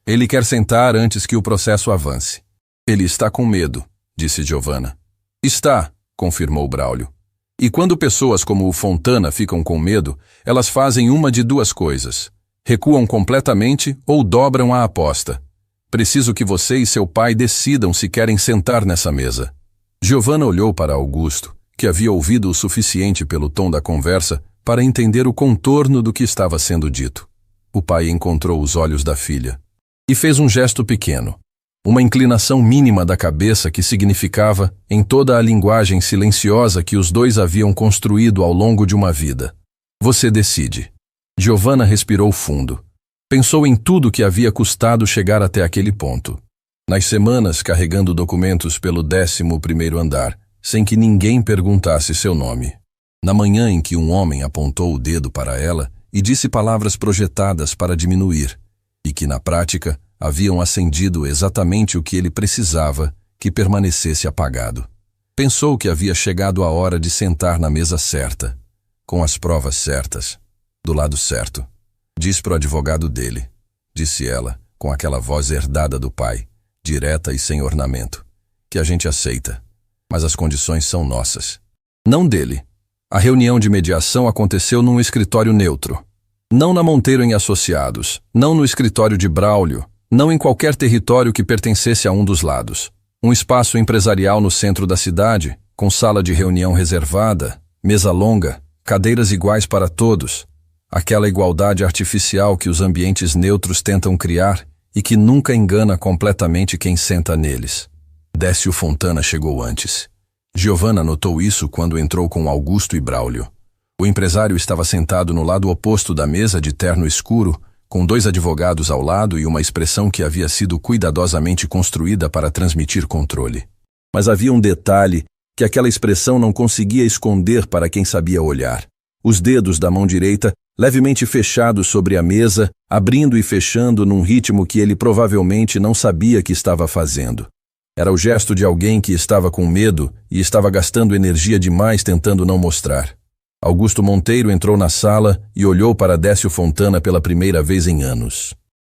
Ele quer sentar antes que o processo avance. Ele está com medo, disse Giovanna. Está, confirmou Braulio. E quando pessoas como o Fontana ficam com medo, elas fazem uma de duas coisas. Recuam completamente ou dobram a aposta. Preciso que você e seu pai decidam se querem sentar nessa mesa. Giovanna olhou para Augusto, que havia ouvido o suficiente pelo tom da conversa para entender o contorno do que estava sendo dito. O pai encontrou os olhos da filha e fez um gesto pequeno, uma inclinação mínima da cabeça que significava, em toda a linguagem silenciosa que os dois haviam construído ao longo de uma vida: você decide. Giovanna respirou fundo. Pensou em tudo que havia custado chegar até aquele ponto. Nas semanas carregando documentos pelo 11º andar, sem que ninguém perguntasse seu nome. Na manhã em que um homem apontou o dedo para ela e disse palavras projetadas para diminuir, e que na prática haviam acendido exatamente o que ele precisava que permanecesse apagado. Pensou que havia chegado a hora de sentar na mesa certa, com as provas certas, do lado certo. Diz pro advogado dele, disse ela, com aquela voz herdada do pai, direta e sem ornamento, que a gente aceita, mas as condições são nossas. Não dele. A reunião de mediação aconteceu num escritório neutro. Não na Monteiro em Associados, não no escritório de Braulio, não em qualquer território que pertencesse a um dos lados. Um espaço empresarial no centro da cidade, com sala de reunião reservada, mesa longa, cadeiras iguais para todos. Aquela igualdade artificial que os ambientes neutros tentam criar e que nunca engana completamente quem senta neles. Décio Fontana chegou antes. Giovanna notou isso quando entrou com Augusto e Braulio. O empresário estava sentado no lado oposto da mesa de terno escuro, com 2 advogados ao lado e uma expressão que havia sido cuidadosamente construída para transmitir controle. Mas havia um detalhe que aquela expressão não conseguia esconder para quem sabia olhar. Os dedos da mão direita levemente fechados sobre a mesa, abrindo e fechando num ritmo que ele provavelmente não sabia que estava fazendo. Era o gesto de alguém que estava com medo e estava gastando energia demais tentando não mostrar. Augusto Monteiro entrou na sala e olhou para Décio Fontana pela primeira vez em anos.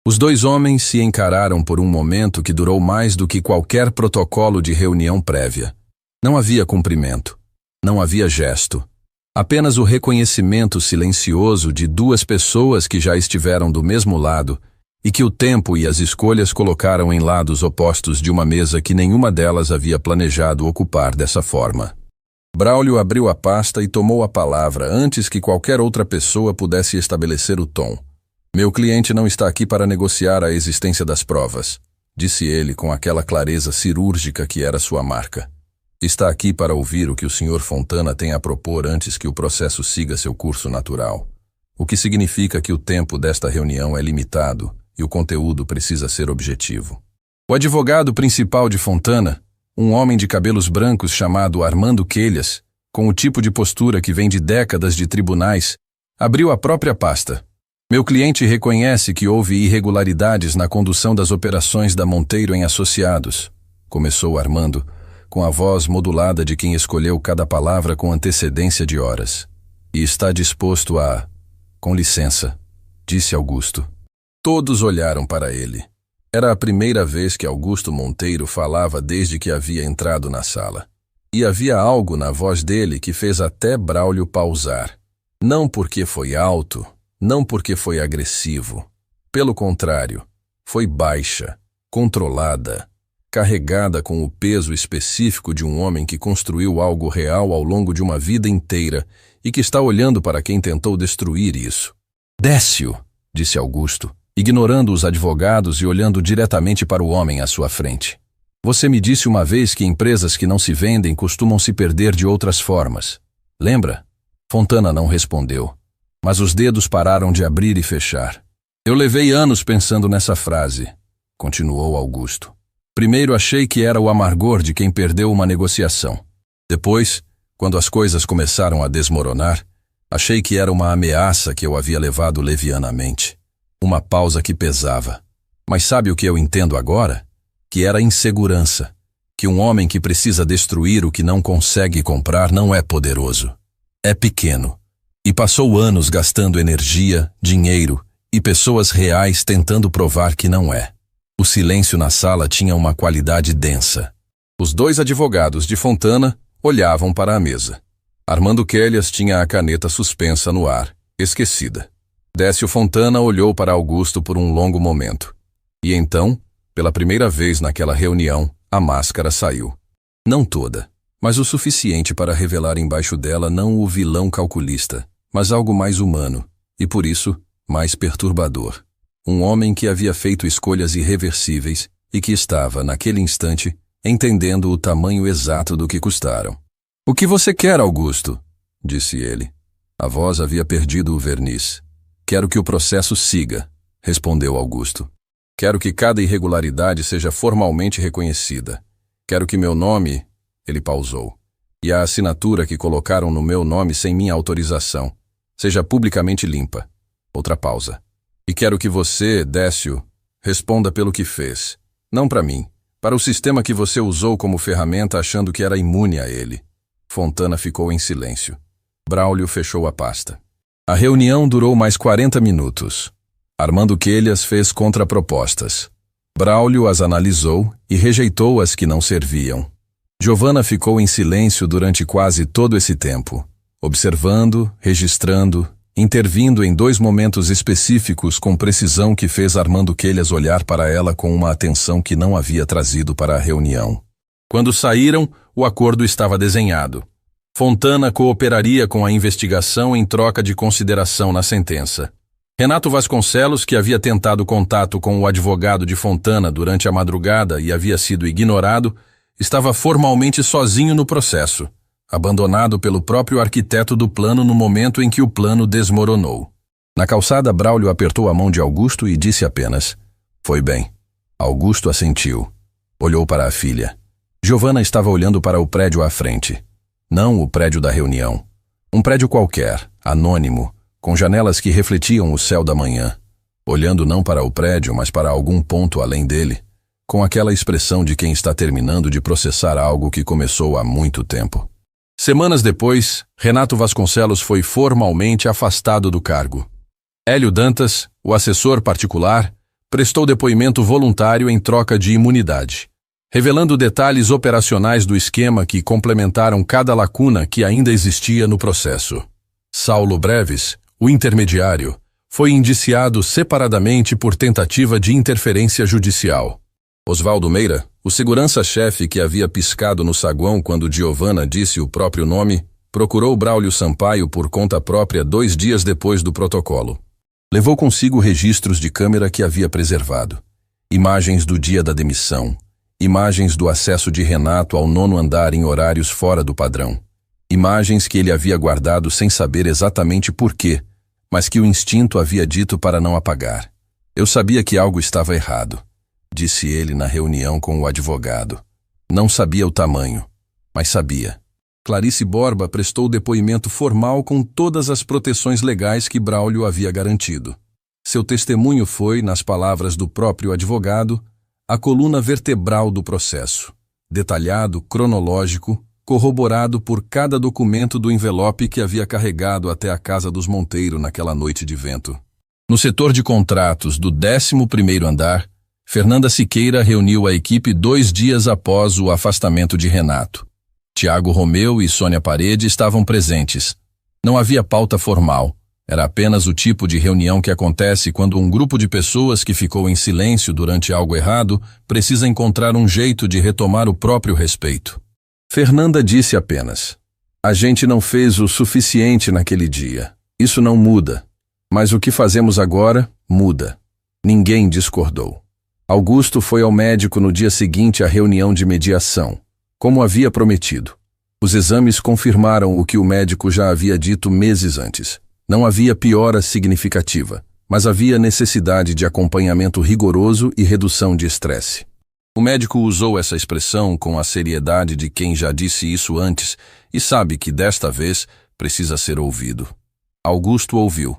Os dois homens se encararam por um momento que durou mais do que qualquer protocolo de reunião prévia. Não havia cumprimento. Não havia gesto. Apenas o reconhecimento silencioso de duas pessoas que já estiveram do mesmo lado e que o tempo e as escolhas colocaram em lados opostos de uma mesa que nenhuma delas havia planejado ocupar dessa forma. Braulio abriu a pasta e tomou a palavra antes que qualquer outra pessoa pudesse estabelecer o tom. Meu cliente não está aqui para negociar a existência das provas, disse ele com aquela clareza cirúrgica que era sua marca. Está aqui para ouvir o que o Sr. Fontana tem a propor antes que o processo siga seu curso natural. O que significa que o tempo desta reunião é limitado e o conteúdo precisa ser objetivo. O advogado principal de Fontana, um homem de cabelos brancos chamado Armando Quelhas, com o tipo de postura que vem de décadas de tribunais, abriu a própria pasta. Meu cliente reconhece que houve irregularidades na condução das operações da Monteiro em Associados, começou Armando, com a voz modulada de quem escolheu cada palavra com antecedência de horas. E está disposto a... Com licença, disse Augusto. Todos olharam para ele. Era a primeira vez que Augusto Monteiro falava desde que havia entrado na sala. E havia algo na voz dele que fez até Braulio pausar. Não porque foi alto, não porque foi agressivo. Pelo contrário, foi baixa, controlada, carregada com o peso específico de um homem que construiu algo real ao longo de uma vida inteira e que está olhando para quem tentou destruir isso. Décio, disse Augusto, ignorando os advogados e olhando diretamente para o homem à sua frente. Você me disse uma vez que empresas que não se vendem costumam se perder de outras formas. Lembra? Fontana não respondeu, mas os dedos pararam de abrir e fechar. Eu levei anos pensando nessa frase, continuou Augusto. Primeiro achei que era o amargor de quem perdeu uma negociação. Depois, quando as coisas começaram a desmoronar, achei que era uma ameaça que eu havia levado levianamente. Uma pausa que pesava. Mas sabe o que eu entendo agora? Que era insegurança. Que um homem que precisa destruir o que não consegue comprar não é poderoso. É pequeno. E passou anos gastando energia, dinheiro e pessoas reais tentando provar que não é. O silêncio na sala tinha uma qualidade densa. Os dois advogados de Fontana olhavam para a mesa. Armando Quelhas tinha a caneta suspensa no ar, esquecida. Décio Fontana olhou para Augusto por um longo momento. E então, pela primeira vez naquela reunião, a máscara saiu. Não toda, mas o suficiente para revelar embaixo dela não o vilão calculista, mas algo mais humano, e por isso, mais perturbador. Um homem que havia feito escolhas irreversíveis e que estava, naquele instante, entendendo o tamanho exato do que custaram. O que você quer, Augusto? Disse ele. A voz havia perdido o verniz. Quero que o processo siga, respondeu Augusto. Quero que cada irregularidade seja formalmente reconhecida. Quero que meu nome... Ele pausou. E a assinatura que colocaram no meu nome sem minha autorização seja publicamente limpa. Outra pausa. E quero que você, Décio, responda pelo que fez. Não para mim, para o sistema que você usou como ferramenta achando que era imune a ele. Fontana ficou em silêncio. Braulio fechou a pasta. A reunião durou mais 40 minutos. Armando Quelhas fez contrapropostas. Braulio as analisou e rejeitou as que não serviam. Giovanna ficou em silêncio durante quase todo esse tempo, observando, registrando, intervindo em 2 momentos específicos com precisão que fez Armando Quelhas olhar para ela com uma atenção que não havia trazido para a reunião. Quando saíram, o acordo estava desenhado. Fontana cooperaria com a investigação em troca de consideração na sentença. Renato Vasconcelos, que havia tentado contato com o advogado de Fontana durante a madrugada e havia sido ignorado, estava formalmente sozinho no processo, abandonado pelo próprio arquiteto do plano no momento em que o plano desmoronou. Na calçada, Braulio apertou a mão de Augusto e disse apenas: "Foi bem." Augusto assentiu. Olhou para a filha. Giovanna estava olhando para o prédio à frente. Não o prédio da reunião. Um prédio qualquer, anônimo, com janelas que refletiam o céu da manhã. Olhando não para o prédio, mas para algum ponto além dele, com aquela expressão de quem está terminando de processar algo que começou há muito tempo. Semanas depois, Renato Vasconcelos foi formalmente afastado do cargo. Hélio Dantas, o assessor particular, prestou depoimento voluntário em troca de imunidade, revelando detalhes operacionais do esquema que complementaram cada lacuna que ainda existia no processo. Saulo Breves, o intermediário, foi indiciado separadamente por tentativa de interferência judicial. Oswaldo Meira, o segurança-chefe que havia piscado no saguão quando Giovanna disse o próprio nome, procurou Braulio Sampaio por conta própria 2 dias depois do protocolo. Levou consigo registros de câmera que havia preservado, imagens do dia da demissão, imagens do acesso de Renato ao 9º andar em horários fora do padrão, imagens que ele havia guardado sem saber exatamente por quê, mas que o instinto havia dito para não apagar. Eu sabia que algo estava errado, disse ele na reunião com o advogado. Não sabia o tamanho, mas sabia. Clarice Borba prestou depoimento formal com todas as proteções legais que Braulio havia garantido. Seu testemunho foi, nas palavras do próprio advogado, a coluna vertebral do processo, detalhado, cronológico, corroborado por cada documento do envelope que havia carregado até a casa dos Monteiro naquela noite de vento. No setor de contratos do 11º andar, Fernanda Siqueira reuniu a equipe 2 dias após o afastamento de Renato. Tiago Romeu e Sônia Parede estavam presentes. Não havia pauta formal. Era apenas o tipo de reunião que acontece quando um grupo de pessoas que ficou em silêncio durante algo errado precisa encontrar um jeito de retomar o próprio respeito. Fernanda disse apenas: "A gente não fez o suficiente naquele dia. Isso não muda. Mas o que fazemos agora, muda." Ninguém discordou. Augusto foi ao médico no dia seguinte à reunião de mediação, como havia prometido. Os exames confirmaram o que o médico já havia dito meses antes. Não havia piora significativa, mas havia necessidade de acompanhamento rigoroso e redução de estresse. O médico usou essa expressão com a seriedade de quem já disse isso antes e sabe que desta vez precisa ser ouvido. Augusto ouviu,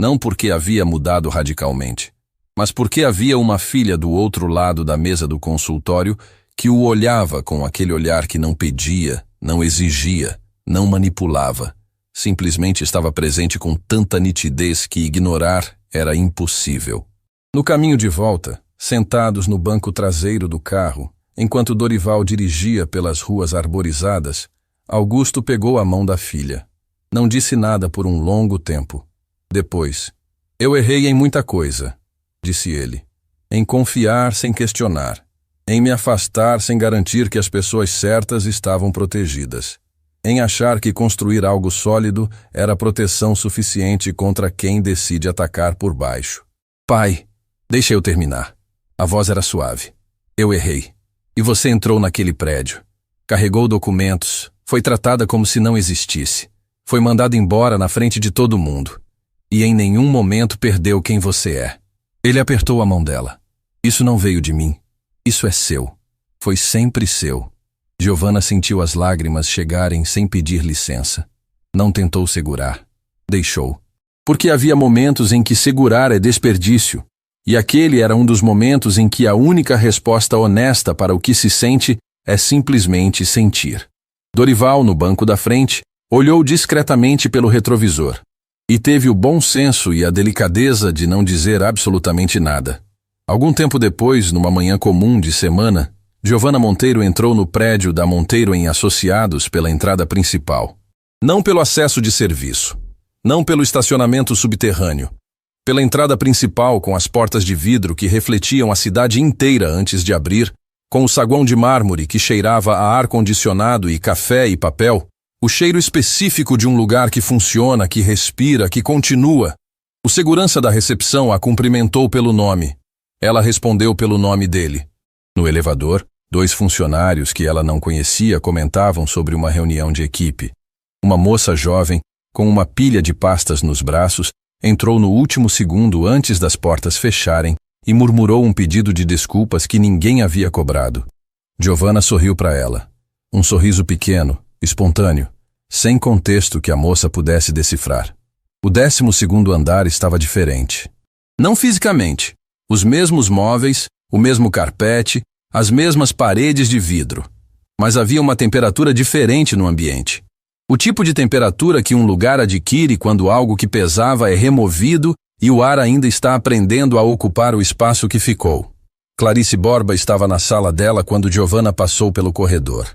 não porque havia mudado radicalmente, mas porque havia uma filha do outro lado da mesa do consultório que o olhava com aquele olhar que não pedia, não exigia, não manipulava. Simplesmente estava presente com tanta nitidez que ignorar era impossível. No caminho de volta, sentados no banco traseiro do carro, enquanto Dorival dirigia pelas ruas arborizadas, Augusto pegou a mão da filha. Não disse nada por um longo tempo. Depois: "Eu errei em muita coisa", disse ele. "Em confiar sem questionar. Em me afastar sem garantir que as pessoas certas estavam protegidas. Em achar que construir algo sólido era proteção suficiente contra quem decide atacar por baixo. Pai, deixa eu terminar." A voz era suave. "Eu errei. E você entrou naquele prédio. Carregou documentos. Foi tratada como se não existisse. Foi mandada embora na frente de todo mundo. E em nenhum momento perdeu quem você é." Ele apertou a mão dela. "Isso não veio de mim. Isso é seu. Foi sempre seu." Giovanna sentiu as lágrimas chegarem sem pedir licença. Não tentou segurar. Deixou. Porque havia momentos em que segurar é desperdício. E aquele era um dos momentos em que a única resposta honesta para o que se sente é simplesmente sentir. Dorival, no banco da frente, olhou discretamente pelo retrovisor. E teve o bom senso e a delicadeza de não dizer absolutamente nada. Algum tempo depois, numa manhã comum de semana, Giovanna Monteiro entrou no prédio da Monteiro em Associados pela entrada principal. Não pelo acesso de serviço. Não pelo estacionamento subterrâneo. Pela entrada principal com as portas de vidro que refletiam a cidade inteira antes de abrir, com o saguão de mármore que cheirava a ar-condicionado e café e papel, o cheiro específico de um lugar que funciona, que respira, que continua. O segurança da recepção a cumprimentou pelo nome. Ela respondeu pelo nome dele. No elevador, 2 funcionários que ela não conhecia comentavam sobre uma reunião de equipe. Uma moça jovem, com uma pilha de pastas nos braços, entrou no último segundo antes das portas fecharem e murmurou um pedido de desculpas que ninguém havia cobrado. Giovanna sorriu para ela. Um sorriso pequeno, espontâneo, sem contexto que a moça pudesse decifrar. O 12º andar estava diferente. Não fisicamente. Os mesmos móveis, o mesmo carpete, as mesmas paredes de vidro. Mas havia uma temperatura diferente no ambiente. O tipo de temperatura que um lugar adquire quando algo que pesava é removido e o ar ainda está aprendendo a ocupar o espaço que ficou. Clarice Borba estava na sala dela quando Giovanna passou pelo corredor.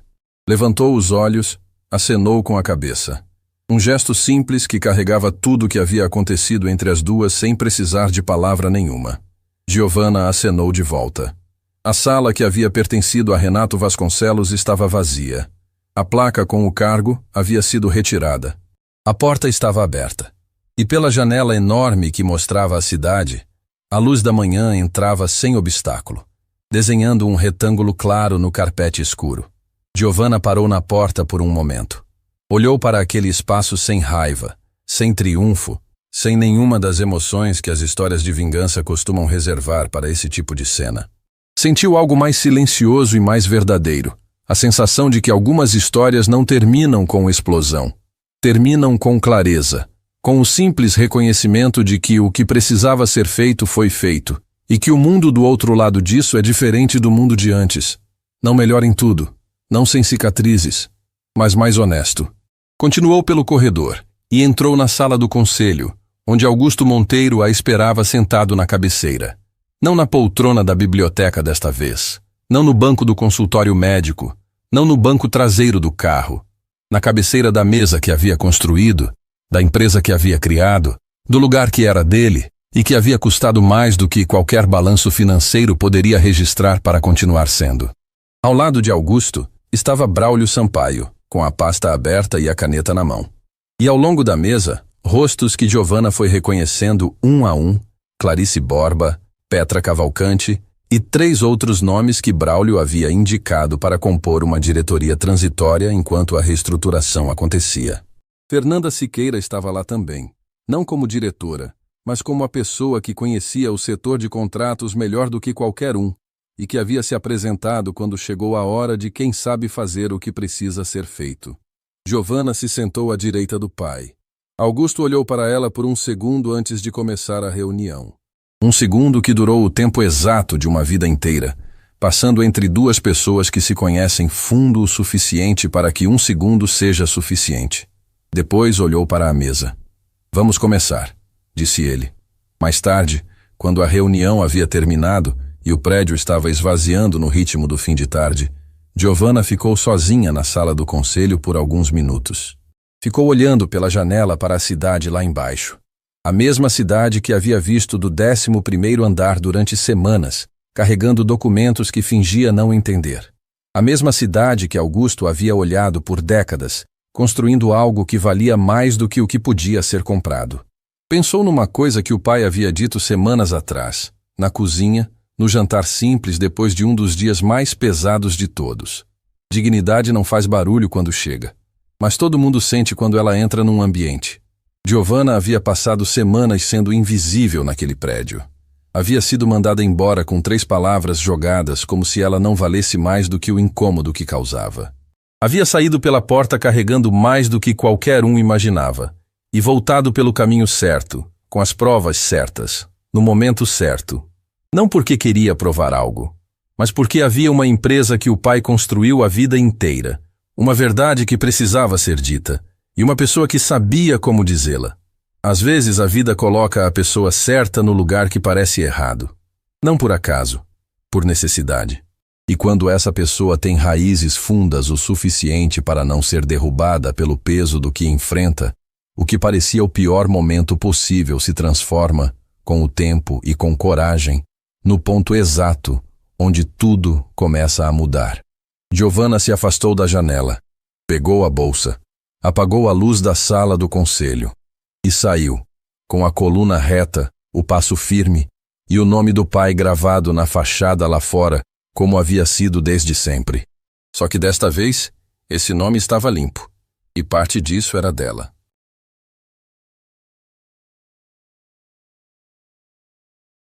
Levantou os olhos, acenou com a cabeça. Um gesto simples que carregava tudo o que havia acontecido entre as duas sem precisar de palavra nenhuma. Giovanna acenou de volta. A sala que havia pertencido a Renato Vasconcelos estava vazia. A placa com o cargo havia sido retirada. A porta estava aberta. E pela janela enorme que mostrava a cidade, a luz da manhã entrava sem obstáculo, desenhando um retângulo claro no carpete escuro. Giovanna parou na porta por um momento. Olhou para aquele espaço sem raiva, sem triunfo, sem nenhuma das emoções que as histórias de vingança costumam reservar para esse tipo de cena. Sentiu algo mais silencioso e mais verdadeiro, a sensação de que algumas histórias não terminam com explosão. Terminam com clareza, com o simples reconhecimento de que o que precisava ser feito foi feito, e que o mundo do outro lado disso é diferente do mundo de antes. Não melhor em tudo, não sem cicatrizes, mas mais honesto. Continuou pelo corredor e entrou na sala do conselho, onde Augusto Monteiro a esperava sentado na cabeceira. Não na poltrona da biblioteca desta vez, não no banco do consultório médico, não no banco traseiro do carro. Na cabeceira da mesa que havia construído, da empresa que havia criado, do lugar que era dele e que havia custado mais do que qualquer balanço financeiro poderia registrar para continuar sendo. Ao lado de Augusto estava Braulio Sampaio, com a pasta aberta e a caneta na mão. E ao longo da mesa, rostos que Giovanna foi reconhecendo um a um, Clarice Borba, Petra Cavalcante e 3 outros nomes que Braulio havia indicado para compor uma diretoria transitória enquanto a reestruturação acontecia. Fernanda Siqueira estava lá também, não como diretora, mas como a pessoa que conhecia o setor de contratos melhor do que qualquer um, e que havia se apresentado quando chegou a hora de quem sabe fazer o que precisa ser feito. Giovanna se sentou à direita do pai. Augusto olhou para ela por um segundo antes de começar a reunião. Um segundo que durou o tempo exato de uma vida inteira, passando entre duas pessoas que se conhecem fundo o suficiente para que um segundo seja suficiente. Depois olhou para a mesa. "Vamos começar", disse ele. Mais tarde, quando a reunião havia terminado e o prédio estava esvaziando no ritmo do fim de tarde, Giovanna ficou sozinha na sala do conselho por alguns minutos. Ficou olhando pela janela para a cidade lá embaixo. A mesma cidade que havia visto do 11º andar durante semanas, carregando documentos que fingia não entender. A mesma cidade que Augusto havia olhado por décadas, construindo algo que valia mais do que o que podia ser comprado. Pensou numa coisa que o pai havia dito semanas atrás, na cozinha, no jantar simples depois de um dos dias mais pesados de todos. Dignidade não faz barulho quando chega, mas todo mundo sente quando ela entra num ambiente. Giovanna havia passado semanas sendo invisível naquele prédio. Havia sido mandada embora com 3 palavras jogadas como se ela não valesse mais do que o incômodo que causava. Havia saído pela porta carregando mais do que qualquer um imaginava, e voltado pelo caminho certo, com as provas certas, no momento certo. Não porque queria provar algo, mas porque havia uma empresa que o pai construiu a vida inteira, uma verdade que precisava ser dita, e uma pessoa que sabia como dizê-la. Às vezes a vida coloca a pessoa certa no lugar que parece errado. Não por acaso, por necessidade. E quando essa pessoa tem raízes fundas o suficiente para não ser derrubada pelo peso do que enfrenta, o que parecia o pior momento possível se transforma, com o tempo e com coragem, no ponto exato onde tudo começa a mudar. Giovanna se afastou da janela, pegou a bolsa, apagou a luz da sala do conselho e saiu, com a coluna reta, o passo firme e o nome do pai gravado na fachada lá fora, como havia sido desde sempre. Só que desta vez, esse nome estava limpo, e parte disso era dela.